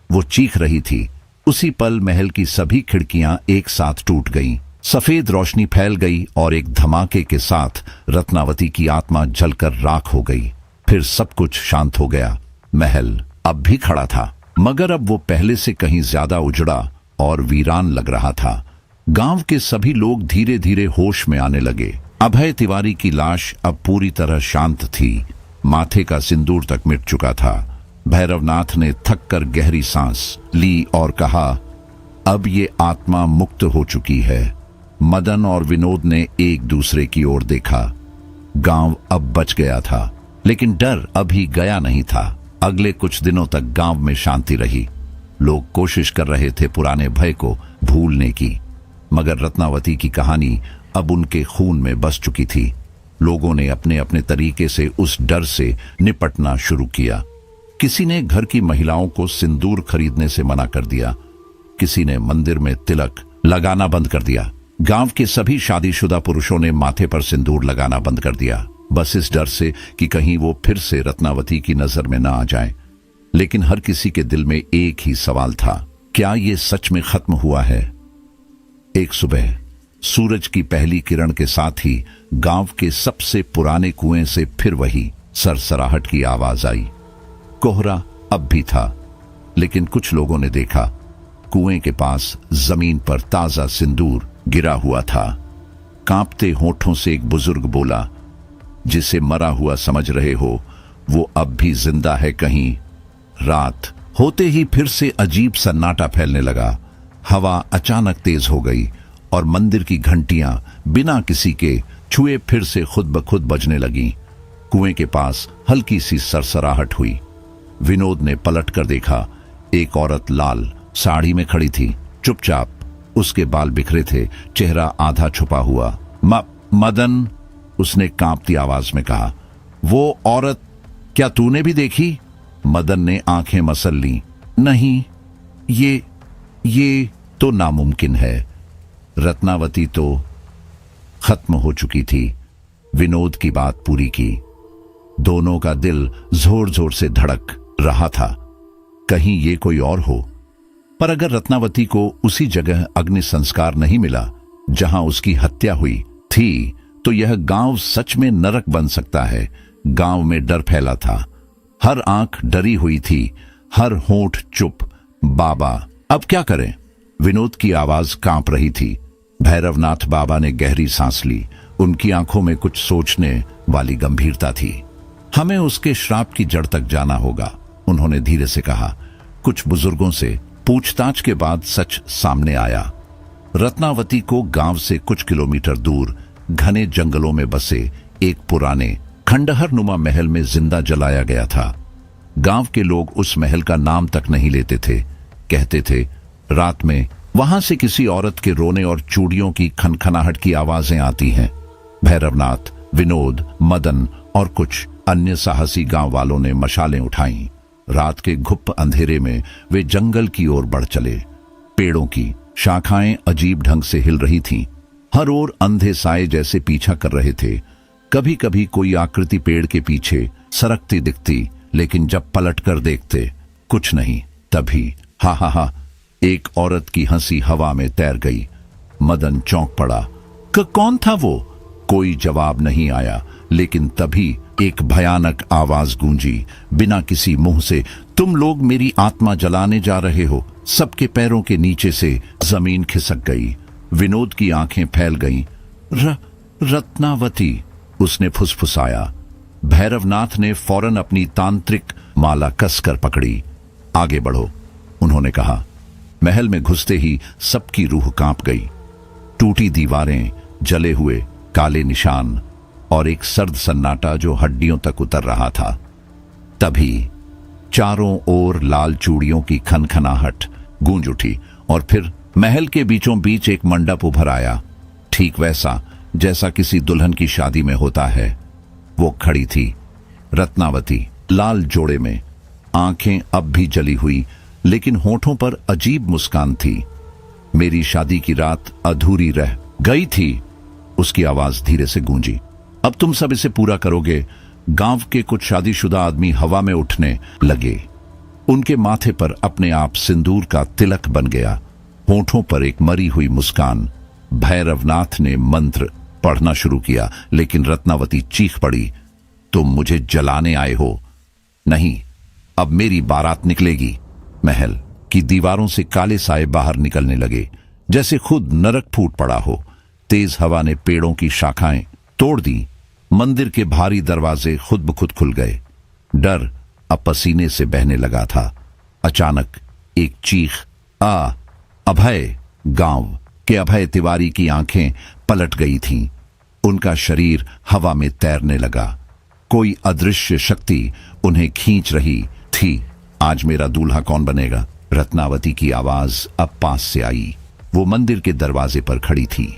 वो चीख रही थी। उसी पल महल की सभी खिड़कियां एक साथ टूट गईं। सफेद रोशनी फैल गई और एक धमाके के साथ रत्नावती की आत्मा जलकर राख हो गई। फिर सब कुछ शांत हो गया। महल अब भी खड़ा था, मगर अब वो पहले से कहीं ज्यादा उजड़ा और वीरान लग रहा था। गांव के सभी लोग धीरे धीरे होश में आने लगे। अभय तिवारी की लाश अब पूरी तरह शांत थी। माथे का सिंदूर तक मिट चुका था। भैरवनाथ ने थक कर गहरी सांस ली और कहा, अब ये आत्मा मुक्त हो चुकी है। मदन और विनोद ने एक दूसरे की ओर देखा। गांव अब बच गया था, लेकिन डर अभी गया नहीं था। अगले कुछ दिनों तक गांव में शांति रही। लोग कोशिश कर रहे थे पुराने भय को भूलने की, मगर रत्नावती की कहानी अब उनके खून में बस चुकी थी। लोगों ने अपने अपने तरीके से उस डर से निपटना शुरू किया। किसी ने घर की महिलाओं को सिंदूर खरीदने से मना कर दिया। किसी ने मंदिर में तिलक लगाना बंद कर दिया। गांव के सभी शादीशुदा पुरुषों ने माथे पर सिंदूर लगाना बंद कर दिया, बस इस डर से कि कहीं वो फिर से रत्नावती की नजर में ना आ जाए। लेकिन हर किसी के दिल में एक ही सवाल था, क्या ये सच में खत्म हुआ है? एक सुबह सूरज की पहली किरण के साथ ही गांव के सबसे पुराने कुएं से फिर वही सरसराहट की आवाज आई। कोहरा अब भी था, लेकिन कुछ लोगों ने देखा कुएं के पास जमीन पर ताजा सिंदूर गिरा हुआ था। कांपते होठों से एक बुजुर्ग बोला, जिसे मरा हुआ समझ रहे हो वो अब भी जिंदा है कहीं? रात होते ही फिर से अजीब सन्नाटा फैलने लगा। हवा अचानक तेज हो गई और मंदिर की घंटियां बिना किसी के छुए फिर से खुद ब खुद बजने लगीं। कुएं के पास हल्की सी सरसराहट हुई। विनोद ने पलट कर देखा। एक औरत लाल साड़ी में खड़ी थी, चुपचाप। उसके बाल बिखरे थे, चेहरा आधा छुपा हुआ। मदन, उसने कांपती आवाज में कहा। वो औरत क्या तूने भी देखी? मदन ने आंखें मसल लीं। नहीं, ये तो नामुमकिन है। रत्नावती तो खत्म हो चुकी थी। विनोद की बात पूरी की। दोनों का दिल जोर जोर से धड़क रहा था। कहीं ये कोई और हो। पर अगर रत्नावती को उसी जगह अग्नि संस्कार नहीं मिला जहां उसकी हत्या हुई थी तो यह गांव सच में नरक बन सकता है। गांव में डर फैला था, हर आंख डरी हुई थी, हर होंठ चुप। बाबा, अब क्या करें? विनोद की आवाज कांप रही थी। भैरवनाथ बाबा ने गहरी सांस ली। उनकी आंखों में कुछ सोचने वाली गंभीरता थी। हमें उसके श्राप की जड़ तक जाना होगा, उन्होंने धीरे से कहा। कुछ बुजुर्गों से पूछताछ के बाद सच सामने आया। रत्नावती को गांव से कुछ किलोमीटर दूर घने जंगलों में बसे एक पुराने खंडहर नुमा महल में जिंदा जलाया गया था। गांव के लोग उस महल का नाम तक नहीं लेते थे। कहते थे रात में वहां से किसी औरत के रोने और चूड़ियों की खनखनाहट की आवाजें आती हैं। भैरवनाथ, विनोद, मदन और कुछ अन्य साहसी गांव वालों ने मशालें उठाईं। रात के घुप अंधेरे में वे जंगल की ओर बढ़ चले। पेड़ों की शाखाएं अजीब ढंग से हिल रही थीं, हर ओर अंधे साए जैसे पीछा कर रहे थे। कभी कभी कोई आकृति पेड़ के पीछे सरकती दिखती, लेकिन जब पलट कर देखते कुछ नहीं। तभी हा हा हा, एक औरत की हंसी हवा में तैर गई। मदन चौंक पड़ा। कौन था वो? कोई जवाब नहीं आया, लेकिन तभी एक भयानक आवाज गूंजी बिना किसी मुंह से। तुम लोग मेरी आत्मा जलाने जा रहे हो। सबके पैरों के नीचे से जमीन खिसक गई। विनोद की आंखें फैल गईं। रत्नावती, उसने फुसफुसाया। भैरवनाथ ने फौरन अपनी तांत्रिक माला कसकर पकड़ी। आगे बढ़ो, उन्होंने कहा। महल में घुसते ही सबकी रूह कांप गई। टूटी दीवारें, जले हुए काले निशान और एक सर्द सन्नाटा जो हड्डियों तक उतर रहा था। तभी चारों ओर लाल चूड़ियों की खनखनाहट गूंज उठी और फिर महल के बीचों बीच एक मंडप उभर आया, ठीक वैसा जैसा किसी दुल्हन की शादी में होता है। वो खड़ी थी, रत्नावती, लाल जोड़े में, आंखें अब भी जली हुई, लेकिन होठों पर अजीब मुस्कान थी। मेरी शादी की रात अधूरी रह गई थी, उसकी आवाज धीरे से गूंजी। अब तुम सब इसे पूरा करोगे। गांव के कुछ शादीशुदा आदमी हवा में उठने लगे। उनके माथे पर अपने आप सिंदूर का तिलक बन गया, होठों पर एक मरी हुई मुस्कान। भैरवनाथ ने मंत्र पढ़ना शुरू किया, लेकिन रत्नावती चीख पड़ी। तुम मुझे जलाने आए हो? नहीं, अब मेरी बारात निकलेगी। महल की दीवारों से काले साए बाहर निकलने लगे, जैसे खुद नरक फूट पड़ा हो। तेज हवा ने पेड़ों की शाखाएं तोड़ दी। मंदिर के भारी दरवाजे खुद ब खुद खुल गए। डर अब पसीने से बहने लगा था। अचानक एक चीख, अभय! गांव के अभय तिवारी की आंखें पलट गई थीं। उनका शरीर हवा में तैरने लगा। कोई अदृश्य शक्ति उन्हें खींच रही थी। आज मेरा दूल्हा कौन बनेगा? रत्नावती की आवाज अब पास से आई। वो मंदिर के दरवाजे पर खड़ी थी,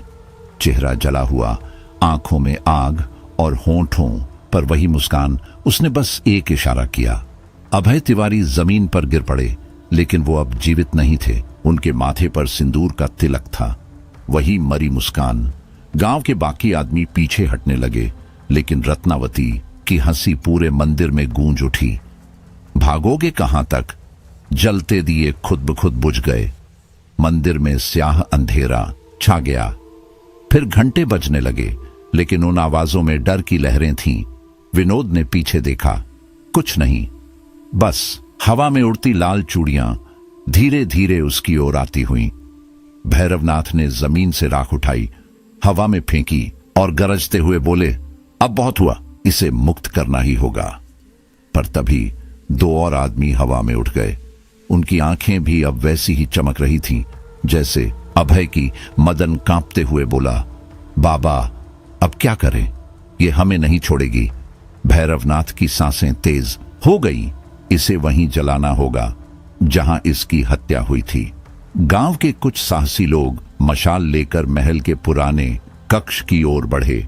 चेहरा जला हुआ, आंखों में आग और होंठों पर वही मुस्कान। उसने बस एक इशारा किया। अभय तिवारी जमीन पर गिर पड़े, लेकिन वो अब जीवित नहीं थे। उनके माथे पर सिंदूर का तिलक था, वही मरी मुस्कान। गांव के बाकी आदमी पीछे हटने लगे, लेकिन रत्नावती की हंसी पूरे मंदिर में गूंज उठी। भागोगे कहां तक? जलते दिए खुद ब खुद बुझ गए। मंदिर में स्याह अंधेरा छा गया। फिर घंटे बजने लगे, लेकिन उन आवाजों में डर की लहरें थीं। विनोद ने पीछे देखा, कुछ नहीं, बस हवा में उड़ती लाल चूड़ियां धीरे धीरे उसकी ओर आती हुईं। भैरवनाथ ने जमीन से राख उठाई, हवा में फेंकी और गरजते हुए बोले, अब बहुत हुआ, इसे मुक्त करना ही होगा। पर तभी दो और आदमी हवा में उठ गए। उनकी आंखें भी अब वैसी ही चमक रही थीं जैसे अभय की। मदन कांपते हुए बोला, बाबा, अब क्या करें? ये हमें नहीं छोड़ेगी। भैरवनाथ की सांसें तेज हो गई। इसे वहीं जलाना होगा जहां इसकी हत्या हुई थी। गांव के कुछ साहसी लोग मशाल लेकर महल के पुराने कक्ष की ओर बढ़े।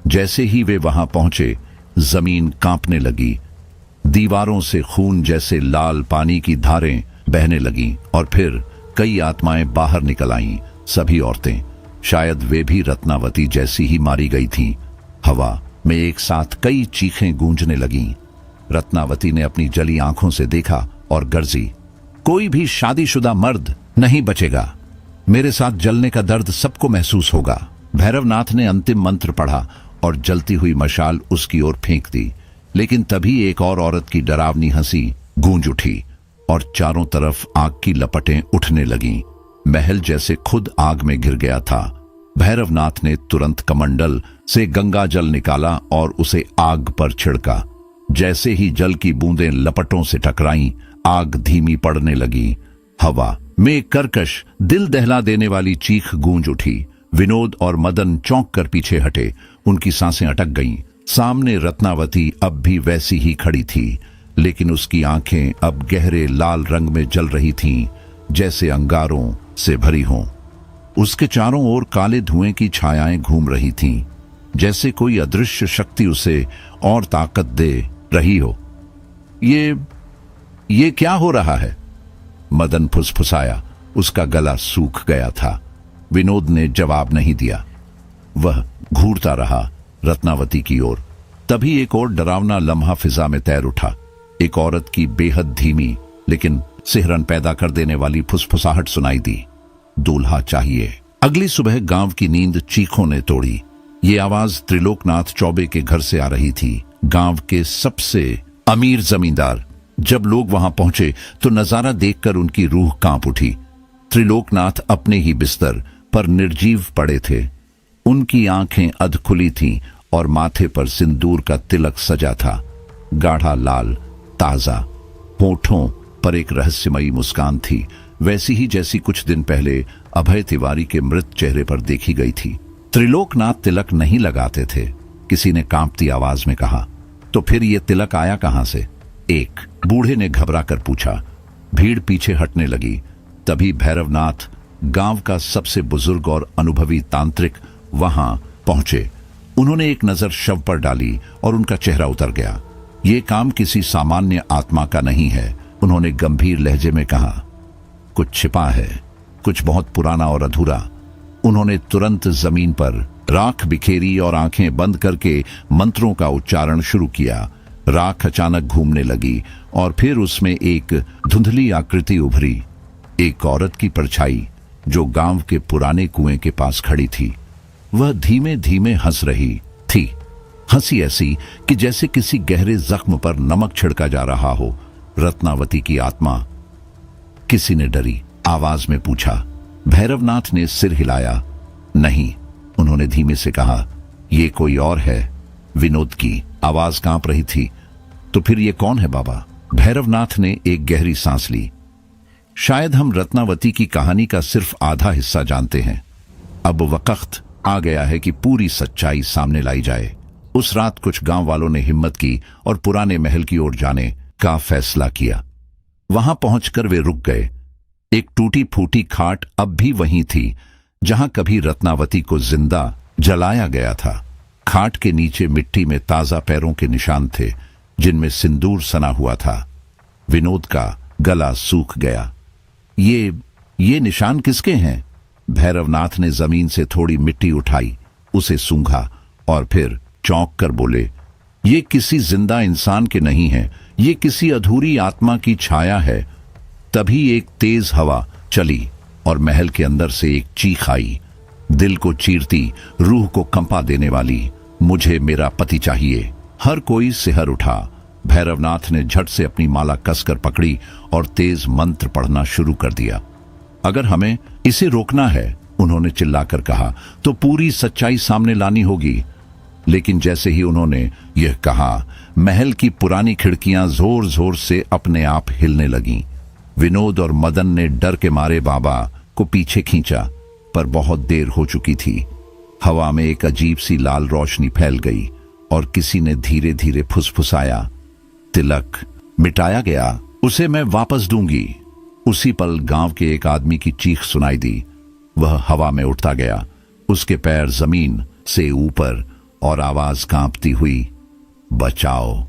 जैसे ही वे वहां पहुंचे, जमीन कांपने लगी। दीवारों से खून जैसे लाल पानी की धारें बहने लगीं और फिर कई आत्माएं बाहर निकल आईं। सभी औरतें, शायद वे भी रत्नावती जैसी ही मारी गई थीं। हवा में एक साथ कई चीखें गूंजने लगीं। रत्नावती ने अपनी जली आंखों से देखा और गर्जी, कोई भी शादीशुदा मर्द नहीं बचेगा। मेरे साथ जलने का दर्द सबको महसूस होगा। भैरवनाथ ने अंतिम मंत्र पढ़ा और जलती हुई मशाल उसकी ओर फेंक दी। लेकिन तभी एक और औरत की डरावनी हंसी गूंज उठी और चारों तरफ आग की लपटें उठने लगीं। महल जैसे खुद आग में घिर गया था। भैरवनाथ ने तुरंत कमंडल से गंगा जल निकाला और उसे आग पर छिड़का। जैसे ही जल की बूंदें लपटों से टकराईं, आग धीमी पड़ने लगी। हवा में एक कर्कश, दिल दहला देने वाली चीख गूंज उठी। विनोद और मदन चौंक कर पीछे हटे। उनकी सांसें अटक गईं। सामने रत्नावती अब भी वैसी ही खड़ी थी, लेकिन उसकी आंखें अब गहरे लाल रंग में जल रही थीं, जैसे अंगारों से भरी हों। उसके चारों ओर काले धुएं की छायाएं घूम रही थीं, जैसे कोई अदृश्य शक्ति उसे और ताकत दे रही हो। ये क्या हो रहा है? मदन फुसफुसाया। उसका गला सूख गया था। विनोद ने जवाब नहीं दिया। वह घूरता रहा रत्नावती की ओर। तभी एक और डरावना लम्हा फिजा में तैर उठा। एक औरत की बेहद धीमी लेकिन सिहरन पैदा कर देने वाली फुसफुसाहट सुनाई दी। दूल्हा चाहिए। अगली सुबह गांव की नींद चीखों ने तोड़ी। ये आवाज त्रिलोकनाथ चौबे के घर से आ रही थी, गांव के सबसे अमीर जमींदार। जब लोग वहां पहुंचे तो नजारा देखकर उनकी रूह कांप उठी। त्रिलोकनाथ अपने ही बिस्तर पर निर्जीव पड़े थे। उनकी आंखें अधखुली थीं और माथे पर सिंदूर का तिलक सजा था, गाढ़ा लाल, ताजा। होठों पर एक रहस्यमयी मुस्कान थी, वैसी ही जैसी कुछ दिन पहले अभय तिवारी के मृत चेहरे पर देखी गई थी। त्रिलोकनाथ तिलक नहीं लगाते थे, किसी ने कांपती आवाज में कहा। तो फिर ये तिलक आया कहां से? एक बूढ़े ने घबरा कर पूछा। भीड़ पीछे हटने लगी। तभी भैरवनाथ, गांव का सबसे बुजुर्ग और अनुभवी तांत्रिक, वहां पहुंचे। उन्होंने एक नजर शव पर डाली और उनका चेहरा उतर गया। ये काम किसी सामान्य आत्मा का नहीं है, उन्होंने गंभीर लहजे में कहा। कुछ छिपा है, कुछ बहुत पुराना और अधूरा। उन्होंने तुरंत जमीन पर राख बिखेरी और आंखें बंद करके मंत्रों का उच्चारण शुरू किया। राख अचानक घूमने लगी और फिर उसमें एक धुंधली आकृति उभरी। एक औरत की परछाई जो गांव के पुराने कुएं के पास खड़ी थी। वह धीमे धीमे हंस रही थी, हंसी ऐसी कि जैसे किसी गहरे जख्म पर नमक छिड़का जा रहा हो। रत्नावती की आत्मा? किसी ने डरी आवाज में पूछा। भैरवनाथ ने सिर हिलाया। नहीं, उन्होंने धीमे से कहा, यह कोई और है। विनोद की आवाज कांप रही थी। तो फिर ये कौन है बाबा? भैरवनाथ ने एक गहरी सांस ली। शायद हम रत्नावती की कहानी का सिर्फ आधा हिस्सा जानते हैं। अब वक्त आ गया है कि पूरी सच्चाई सामने लाई जाए। उस रात कुछ गांव वालों ने हिम्मत की और पुराने महल की ओर जाने का फैसला किया। वहां पहुंचकर वे रुक गए। एक टूटी फूटी खाट अब भी वहीं थी जहां कभी रत्नावती को जिंदा जलाया गया था। खाट के नीचे मिट्टी में ताजा पैरों के निशान थे, जिनमें सिंदूर सना हुआ था। विनोद का गला सूख गया। ये निशान किसके हैं? भैरवनाथ ने जमीन से थोड़ी मिट्टी उठाई, उसे सूंघा और फिर चौंक कर बोले, ये किसी जिंदा इंसान के नहीं है, ये किसी अधूरी आत्मा की छाया है। तभी एक तेज हवा चली और महल के अंदर से एक चीख आई, दिल को चीरती, रूह को कंपा देने वाली। मुझे मेरा पति चाहिए। हर कोई सिहर उठा। भैरवनाथ ने झट से अपनी माला कसकर पकड़ी और तेज मंत्र पढ़ना शुरू कर दिया। अगर हमें इसे रोकना है, उन्होंने चिल्लाकर कहा, तो पूरी सच्चाई सामने लानी होगी। लेकिन जैसे ही उन्होंने यह कहा, महल की पुरानी खिड़कियां जोर जोर से अपने आप हिलने लगीं। विनोद और मदन ने डर के मारे बाबा को पीछे खींचा, पर बहुत देर हो चुकी थी। हवा में एक अजीब सी लाल रोशनी फैल गई और किसी ने धीरे धीरे फुसफुसाया, तिलक मिटाया गया, उसे मैं वापस दूंगी। उसी पल गांव के एक आदमी की चीख सुनाई दी। वह हवा में उठता गया, उसके पैर जमीन से ऊपर और आवाज कांपती हुई, बचाओ।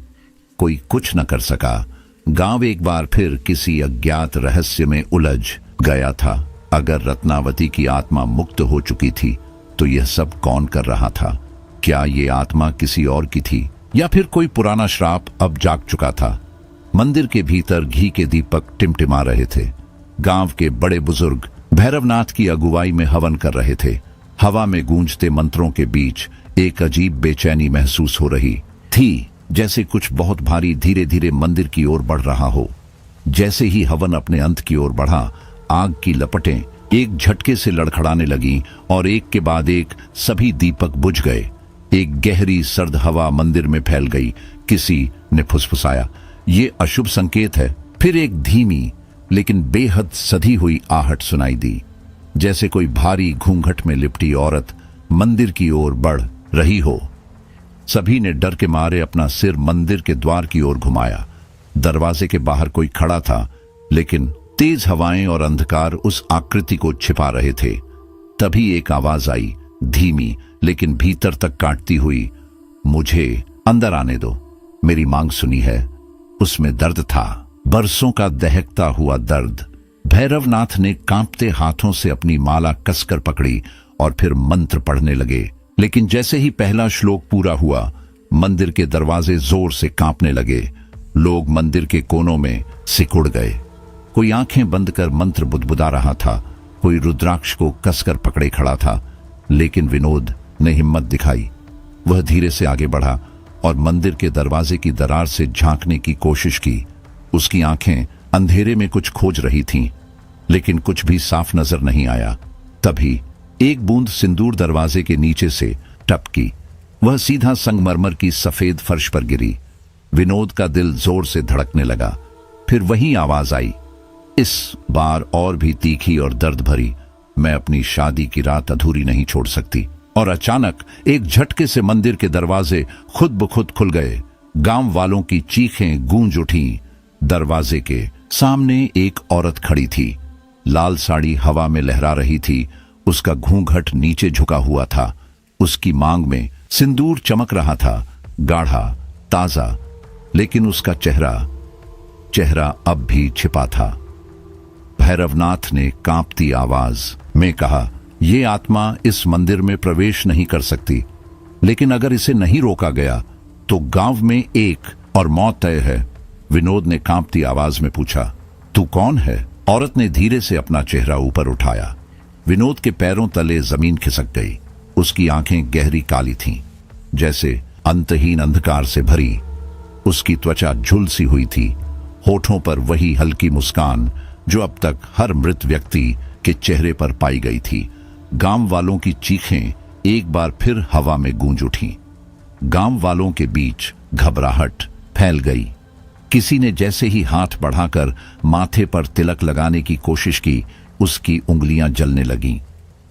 कोई कुछ न कर सका। गांव एक बार फिर किसी अज्ञात रहस्य में उलझ गया था। अगर रत्नावती की आत्मा मुक्त हो चुकी थी तो यह सब कौन कर रहा था? क्या ये आत्मा किसी और की थी या फिर कोई पुराना श्राप अब जाग चुका था? मंदिर के भीतर घी के दीपक टिमटिमा रहे थे। गांव के बड़े बुजुर्ग भैरवनाथ की अगुवाई में हवन कर रहे थे। हवा में गूंजते मंत्रों के बीच एक अजीब बेचैनी महसूस हो रही थी, जैसे कुछ बहुत भारी धीरे धीरे मंदिर की ओर बढ़ रहा हो। जैसे ही हवन अपने अंत की ओर बढ़ा, आग की लपटें एक झटके से लड़खड़ाने लगीं और एक के बाद एक सभी दीपक बुझ गए। एक गहरी सर्द हवा मंदिर में फैल गई। किसी ने फुसफुसाया, ये अशुभ संकेत है। फिर एक धीमी लेकिन बेहद सधी हुई आहट सुनाई दी, जैसे कोई भारी घूंघट में लिपटी औरत मंदिर की ओर बढ़ रही हो। सभी ने डर के मारे अपना सिर मंदिर के द्वार की ओर घुमाया। दरवाजे के बाहर कोई खड़ा था, लेकिन तेज हवाएं और अंधकार उस आकृति को छिपा रहे थे। तभी एक आवाज आई, धीमी लेकिन भीतर तक काटती हुई, मुझे अंदर आने दो, मेरी मांग सुनी है। उसमें दर्द था, बरसों का दहकता हुआ दर्द। भैरवनाथ ने कांपते हाथों से अपनी माला कसकर पकड़ी और फिर मंत्र पढ़ने लगे। लेकिन जैसे ही पहला श्लोक पूरा हुआ, मंदिर के दरवाजे जोर से कांपने लगे। लोग मंदिर के कोनों में सिकुड़ गए। कोई आंखें बंद कर मंत्र बुदबुदा रहा था, कोई रुद्राक्ष को कसकर पकड़े खड़ा था। लेकिन विनोद ने हिम्मत दिखाई। वह धीरे से आगे बढ़ा और मंदिर के दरवाजे की दरार से झांकने की कोशिश की। उसकी आंखें अंधेरे में कुछ खोज रही थीं, लेकिन कुछ भी साफ नजर नहीं आया। तभी एक बूंद सिंदूर दरवाजे के नीचे से टपकी। वह सीधा संगमरमर की सफेद फर्श पर गिरी। विनोद का दिल जोर से धड़कने लगा। फिर वही आवाज आई, इस बार और भी तीखी और दर्द भरी, मैं अपनी शादी की रात अधूरी नहीं छोड़ सकती। और अचानक एक झटके से मंदिर के दरवाजे खुद ब खुद खुल गए। गांव वालों की चीखें गूंज उठी। दरवाजे के सामने एक औरत खड़ी थी। लाल साड़ी हवा में लहरा रही थी। उसका घूंघट नीचे झुका हुआ था। उसकी मांग में सिंदूर चमक रहा था, गाढ़ा, ताजा, लेकिन उसका चेहरा अब भी छिपा था। भैरवनाथ ने कांपती आवाज में कहा, ये आत्मा इस मंदिर में प्रवेश नहीं कर सकती, लेकिन अगर इसे नहीं रोका गया तो गांव में एक और मौत तय है। विनोद ने कांपती आवाज में पूछा, तू कौन है? औरत ने धीरे से अपना चेहरा ऊपर उठाया। विनोद के पैरों तले जमीन खिसक गई। उसकी आंखें गहरी काली थीं, जैसे अंतहीन अंधकार से भरी। उसकी त्वचा झुलसी हुई थी, होठों पर वही हल्की मुस्कान जो अब तक हर मृत व्यक्ति के चेहरे पर पाई गई थी। गांव वालों की चीखें एक बार फिर हवा में गूंज उठीं। गांव वालों के बीच घबराहट फैल गई। किसी ने जैसे ही हाथ बढ़ाकर माथे पर तिलक लगाने की कोशिश की, उसकी उंगलियां जलने लगीं।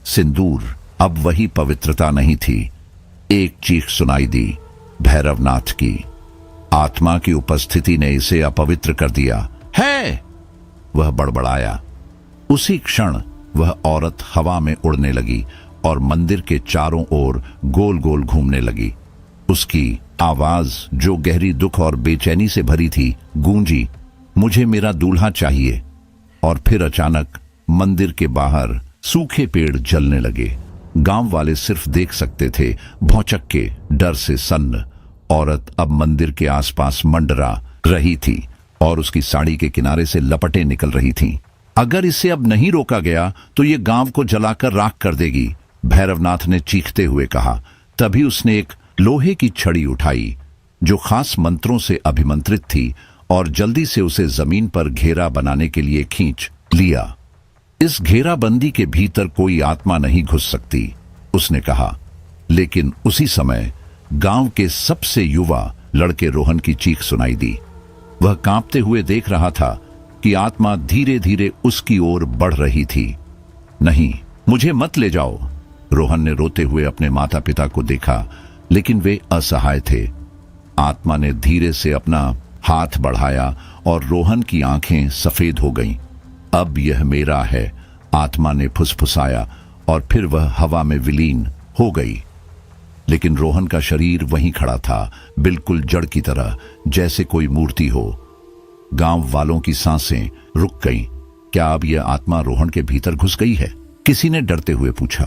सिंदूर अब वही पवित्रता नहीं थी। एक चीख सुनाई दी, भैरवनाथ की। आत्मा की उपस्थिति ने इसे अपवित्र कर दिया है, वह बड़बड़ाया। उसी क्षण वह औरत हवा में उड़ने लगी और मंदिर के चारों ओर गोल गोल घूमने लगी। उसकी आवाज, जो गहरी दुख और बेचैनी से भरी थी, गूंजी, मुझे मेरा दूल्हा चाहिए। और फिर अचानक मंदिर के बाहर सूखे पेड़ जलने लगे। गांव वाले सिर्फ देख सकते थे, भौचक के डर से सन्न। औरत अब मंदिर के आसपास मंडरा रही थी और उसकी साड़ी के किनारे से लपटें निकल रही थीं। अगर इसे अब नहीं रोका गया तो ये गांव को जलाकर राख कर देगी, भैरवनाथ ने चीखते हुए कहा। तभी उसने एक लोहे की छड़ी उठाई जो खास मंत्रों से अभिमंत्रित थी और जल्दी से उसे जमीन पर घेरा बनाने के लिए खींच लिया। इस घेराबंदी के भीतर कोई आत्मा नहीं घुस सकती, उसने कहा। लेकिन उसी समय गांव के सबसे युवा लड़के रोहन की चीख सुनाई दी। वह कांपते हुए देख रहा था कि आत्मा धीरे धीरे उसकी ओर बढ़ रही थी। नहीं, मुझे मत ले जाओ, रोहन ने रोते हुए अपने माता पिता को देखा, लेकिन वे असहाय थे। आत्मा ने धीरे से अपना हाथ बढ़ाया और रोहन की आंखें सफेद हो गईं। अब यह मेरा है, आत्मा ने फुसफुसाया और फिर वह हवा में विलीन हो गई। लेकिन रोहन का शरीर वहीं खड़ा था, बिल्कुल जड़ की तरह, जैसे कोई मूर्ति हो। गांव वालों की सांसें रुक गईं। क्या अब यह आत्मा रोहन के भीतर घुस गई है? किसी ने डरते हुए पूछा।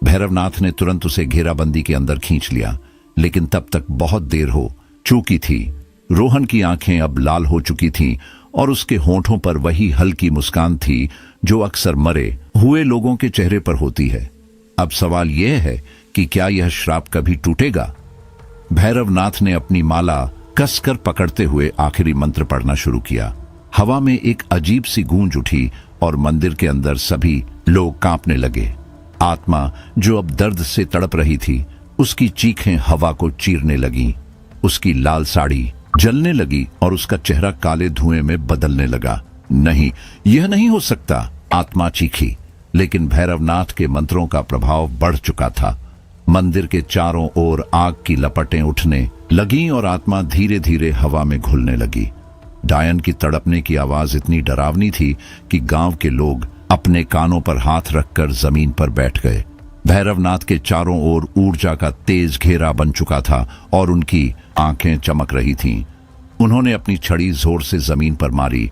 भैरवनाथ ने तुरंत उसे घेराबंदी के अंदर खींच लिया, लेकिन तब तक बहुत देर हो चुकी थी। रोहन की आंखें अब लाल हो चुकी थीं और उसके होंठों पर वही हल्की मुस्कान थी जो अक्सर मरे हुए लोगों के चेहरे पर होती है। अब सवाल यह है कि क्या यह श्राप कभी टूटेगा? भैरवनाथ ने अपनी माला कसकर पकड़ते हुए आखिरी मंत्र पढ़ना शुरू किया। हवा में एक अजीब सी गूंज उठी और मंदिर के अंदर सभी लोग कांपने लगे। आत्मा जो अब दर्द से तड़प रही थी, उसकी चीखें हवा को चीरने लगीं। उसकी लाल साड़ी जलने लगी और उसका चेहरा काले धुएं में बदलने लगा। नहीं, यह नहीं हो सकता, आत्मा चीखी। लेकिन भैरवनाथ के मंत्रों का प्रभाव बढ़ चुका था। मंदिर के चारों ओर आग की लपटें उठने लगीं और आत्मा धीरे धीरे हवा में घुलने लगी। डायन की तड़पने की आवाज इतनी डरावनी थी कि गांव के लोग अपने कानों पर हाथ रखकर जमीन पर बैठ गए। भैरवनाथ के चारों ओर ऊर्जा का तेज घेरा बन चुका था और उनकी आंखें चमक रही थीं। उन्होंने अपनी छड़ी जोर से जमीन पर मारी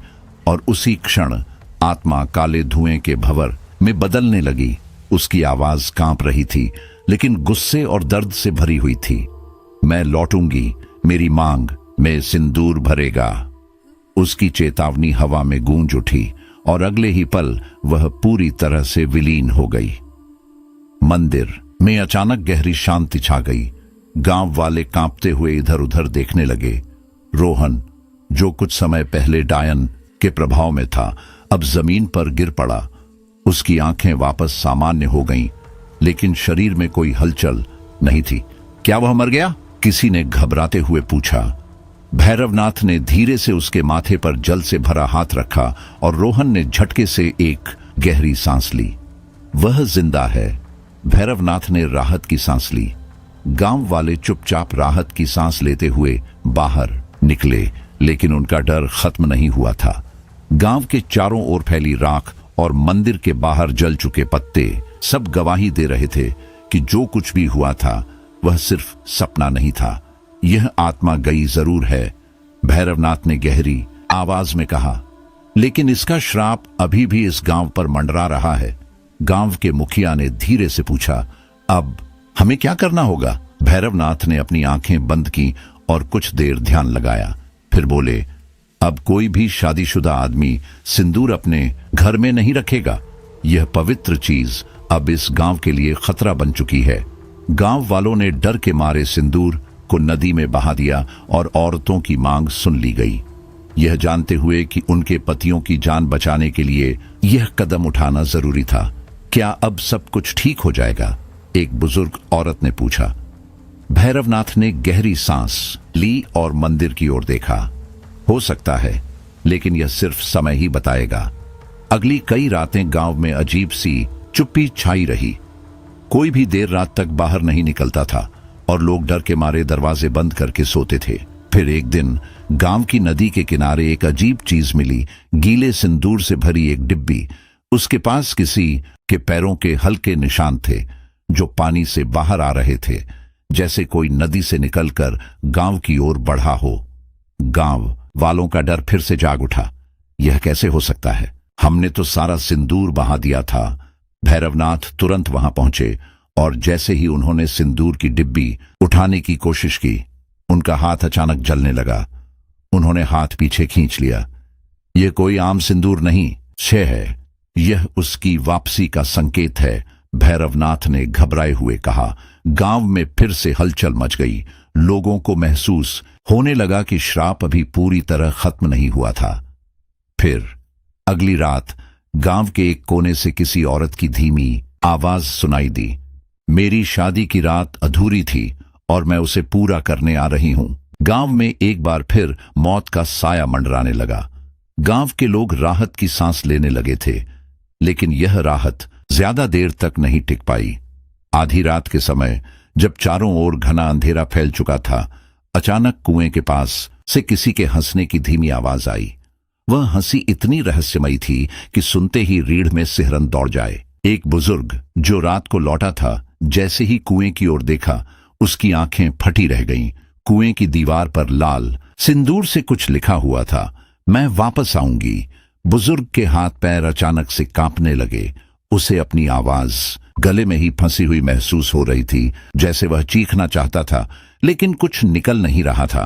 और उसी क्षण आत्मा काले धुएं के भंवर में बदलने लगी। उसकी आवाज कांप रही थी, लेकिन गुस्से और दर्द से भरी हुई थी। मैं लौटूंगी, मेरी मांग में सिंदूर भरेगा। उसकी चेतावनी हवा में गूंज उठी और अगले ही पल वह पूरी तरह से विलीन हो गई। मंदिर में अचानक गहरी शांति छा गई। गांव वाले कांपते हुए इधर उधर देखने लगे। रोहन, जो कुछ समय पहले डायन के प्रभाव में था, अब जमीन पर गिर पड़ा। उसकी आंखें वापस सामान्य हो गईं, लेकिन शरीर में कोई हलचल नहीं थी। क्या वह मर गया? किसी ने घबराते हुए पूछा। भैरवनाथ ने धीरे से उसके माथे पर जल से भरा हाथ रखा और रोहन ने झटके से एक गहरी सांस ली। वह जिंदा है। भैरवनाथ ने राहत की सांस ली। गांव वाले चुपचाप राहत की सांस लेते हुए बाहर निकले, लेकिन उनका डर खत्म नहीं हुआ था। गांव के चारों ओर फैली राख और मंदिर के बाहर जल चुके पत्ते सब गवाही दे रहे थे कि जो कुछ भी हुआ था वह सिर्फ सपना नहीं था। यह आत्मा गई जरूर है, भैरवनाथ ने गहरी आवाज में कहा, लेकिन इसका श्राप अभी भी इस गांव पर मंडरा रहा है। गांव के मुखिया ने धीरे से पूछा, अब हमें क्या करना होगा? भैरवनाथ ने अपनी आंखें बंद की और कुछ देर ध्यान लगाया, फिर बोले, अब कोई भी शादीशुदा आदमी सिंदूर अपने घर में नहीं रखेगा। यह पवित्र चीज अब इस गांव के लिए खतरा बन चुकी है। गांव वालों ने डर के मारे सिंदूर को नदी में बहा दिया और औरतों की मांग सुन ली गई, यह जानते हुए कि उनके पतियों की जान बचाने के लिए यह कदम उठाना जरूरी था। क्या अब सब कुछ ठीक हो जाएगा? एक बुजुर्ग औरत ने पूछा। भैरवनाथ ने गहरी सांस ली और मंदिर की ओर देखा। हो सकता है, लेकिन यह सिर्फ समय ही बताएगा। अगली कई रातें गांव में अजीब सी चुप्पी छाई रही। कोई भी देर रात तक बाहर नहीं निकलता था और लोग डर के मारे दरवाजे बंद करके सोते थे। फिर एक दिन गांव की नदी के किनारे एक अजीब चीज मिली, गीले सिंदूर से भरी एक डिब्बी। उसके पास किसी के पैरों के हल्के निशान थे जो पानी से बाहर आ रहे थे, जैसे कोई नदी से निकलकर गांव की ओर बढ़ा हो। गांव वालों का डर फिर से जाग उठा। यह कैसे हो सकता है? हमने तो सारा सिंदूर बहा दिया था। भैरवनाथ तुरंत वहां पहुंचे और जैसे ही उन्होंने सिंदूर की डिब्बी उठाने की कोशिश की, उनका हाथ अचानक जलने लगा। उन्होंने हाथ पीछे खींच लिया। यह कोई आम सिंदूर नहीं, छह है। यह उसकी वापसी का संकेत है, भैरवनाथ ने घबराए हुए कहा। गांव में फिर से हलचल मच गई। लोगों को महसूस होने लगा कि श्राप अभी पूरी तरह खत्म नहीं हुआ था। फिर अगली रात गांव के एक कोने से किसी औरत की धीमी आवाज सुनाई दी। मेरी शादी की रात अधूरी थी और मैं उसे पूरा करने आ रही हूं। गांव में एक बार फिर मौत का साया मंडराने लगा। गांव के लोग राहत की सांस लेने लगे थे, लेकिन यह राहत ज्यादा देर तक नहीं टिक पाई। आधी रात के समय जब चारों ओर घना अंधेरा फैल चुका था, अचानक कुएं के पास से किसी के हंसने की धीमी आवाज आई। वह हंसी इतनी रहस्यमयी थी कि सुनते ही रीढ़ में सिहरन दौड़ जाए। एक बुजुर्ग जो रात को लौटा था, जैसे ही कुएं की ओर देखा, उसकी आंखें फटी रह गईं। कुएं की दीवार पर लाल सिंदूर से कुछ लिखा हुआ था, मैं वापस आऊंगी। बुजुर्ग के हाथ पैर अचानक से कांपने लगे। उसे अपनी आवाज गले में ही फंसी हुई महसूस हो रही थी, जैसे वह चीखना चाहता था, लेकिन कुछ निकल नहीं रहा था।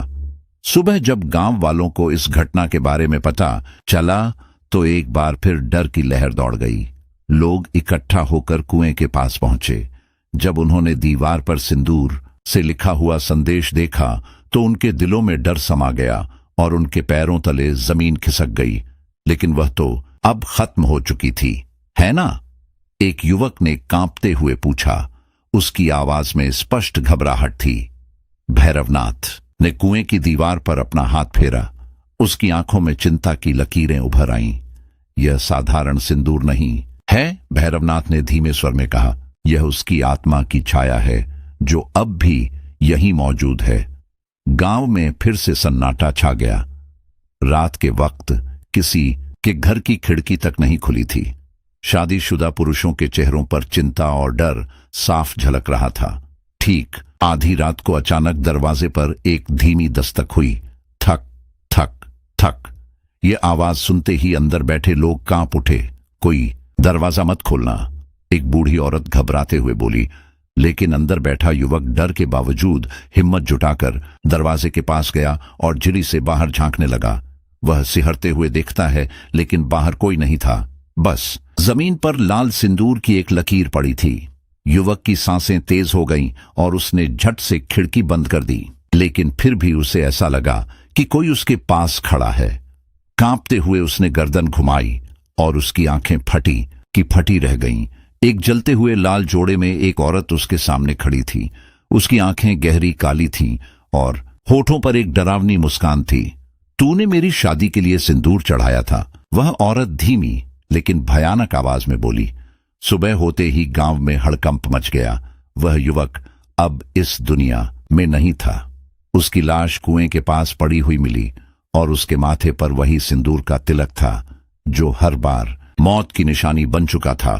सुबह जब गांव वालों को इस घटना के बारे में पता चला तो एक बार फिर डर की लहर दौड़ गई। लोग इकट्ठा होकर कुएं के पास पहुंचे। जब उन्होंने दीवार पर सिंदूर से लिखा हुआ संदेश देखा तो उनके दिलों में डर समा गया और उनके पैरों तले जमीन खिसक गई। लेकिन वह तो अब खत्म हो चुकी थी, है ना? एक युवक ने कांपते हुए पूछा। उसकी आवाज में स्पष्ट घबराहट थी। भैरवनाथ ने कुएं की दीवार पर अपना हाथ फेरा। उसकी आंखों में चिंता की लकीरें उभर आईं। यह साधारण सिंदूर नहीं है, भैरवनाथ ने धीमे स्वर में कहा। यह उसकी आत्मा की छाया है जो अब भी यहीं मौजूद है। गांव में फिर से सन्नाटा छा गया। रात के वक्त किसी के घर की खिड़की तक नहीं खुली थी। शादीशुदा पुरुषों के चेहरों पर चिंता और डर साफ झलक रहा था। ठीक आधी रात को अचानक दरवाजे पर एक धीमी दस्तक हुई। थक थक थक। ये आवाज सुनते ही अंदर बैठे लोग कांप उठे। कोई दरवाजा मत खोलना, एक बूढ़ी औरत घबराते हुए बोली। लेकिन अंदर बैठा युवक डर के बावजूद हिम्मत जुटाकर दरवाजे के पास गया और झिरी से बाहर झांकने लगा। वह सिहरते हुए देखता है, लेकिन बाहर कोई नहीं था। बस जमीन पर लाल सिंदूर की एक लकीर पड़ी थी। युवक की सांसें तेज हो गईं और उसने झट से खिड़की बंद कर दी। लेकिन फिर भी उसे ऐसा लगा कि कोई उसके पास खड़ा है। कांपते हुए उसने गर्दन घुमाई और उसकी आंखें फटी की फटी रह गईं। एक जलते हुए लाल जोड़े में एक औरत उसके सामने खड़ी थी। उसकी आंखें गहरी काली थीं और होठों पर एक डरावनी मुस्कान थी। तूने मेरी शादी के लिए सिंदूर चढ़ाया था, वह औरत धीमी लेकिन भयानक आवाज में बोली। सुबह होते ही गांव में हड़कंप मच गया। वह युवक अब इस दुनिया में नहीं था। उसकी लाश कुएं के पास पड़ी हुई मिली और उसके माथे पर वही सिंदूर का तिलक था जो हर बार मौत की निशानी बन चुका था।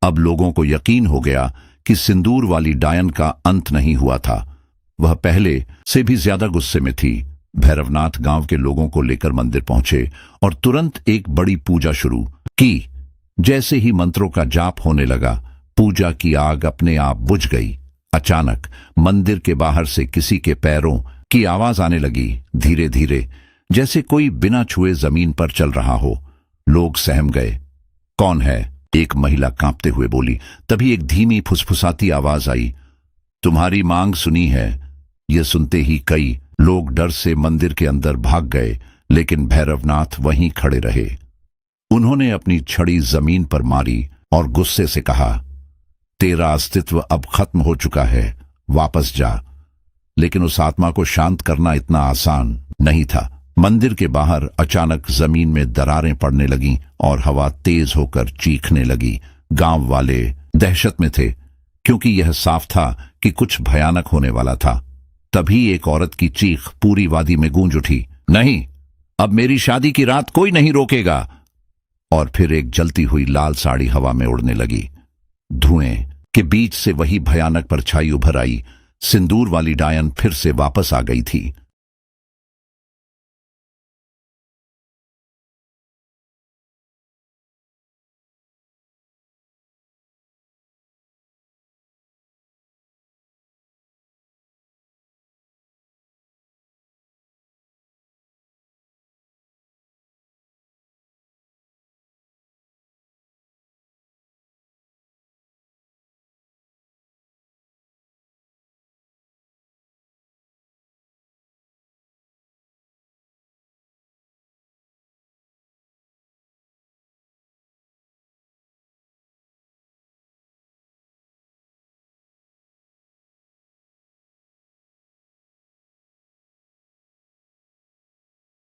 अब लोगों को यकीन हो गया कि सिंदूर वाली डायन का अंत नहीं हुआ था। वह पहले से भी ज्यादा गुस्से में थी। भैरवनाथ गांव के लोगों को लेकर मंदिर पहुंचे और तुरंत एक बड़ी पूजा शुरू की। जैसे ही मंत्रों का जाप होने लगा, पूजा की आग अपने आप बुझ गई। अचानक मंदिर के बाहर से किसी के पैरों की आवाज आने लगी, धीरे धीरे, जैसे कोई बिना छुए जमीन पर चल रहा हो। लोग सहम गए। कौन है? एक महिला कांपते हुए बोली। तभी एक धीमी फुसफुसाती आवाज आई, तुम्हारी मांग सुनी है। यह सुनते ही कई लोग डर से मंदिर के अंदर भाग गए, लेकिन भैरवनाथ वहीं खड़े रहे। उन्होंने अपनी छड़ी जमीन पर मारी और गुस्से से कहा, तेरा अस्तित्व अब खत्म हो चुका है, वापस जा। लेकिन उस आत्मा को शांत करना इतना आसान नहीं था। मंदिर के बाहर अचानक जमीन में दरारें पड़ने लगीं और हवा तेज होकर चीखने लगी। गांव वाले दहशत में थे, क्योंकि यह साफ था कि कुछ भयानक होने वाला था। तभी एक औरत की चीख पूरी वादी में गूंज उठी, नहीं, अब मेरी शादी की रात कोई नहीं रोकेगा। और फिर एक जलती हुई लाल साड़ी हवा में उड़ने लगी। धुएं के बीच से वही भयानक परछाई उभर आई। सिंदूर वाली डायन फिर से वापस आ गई थी।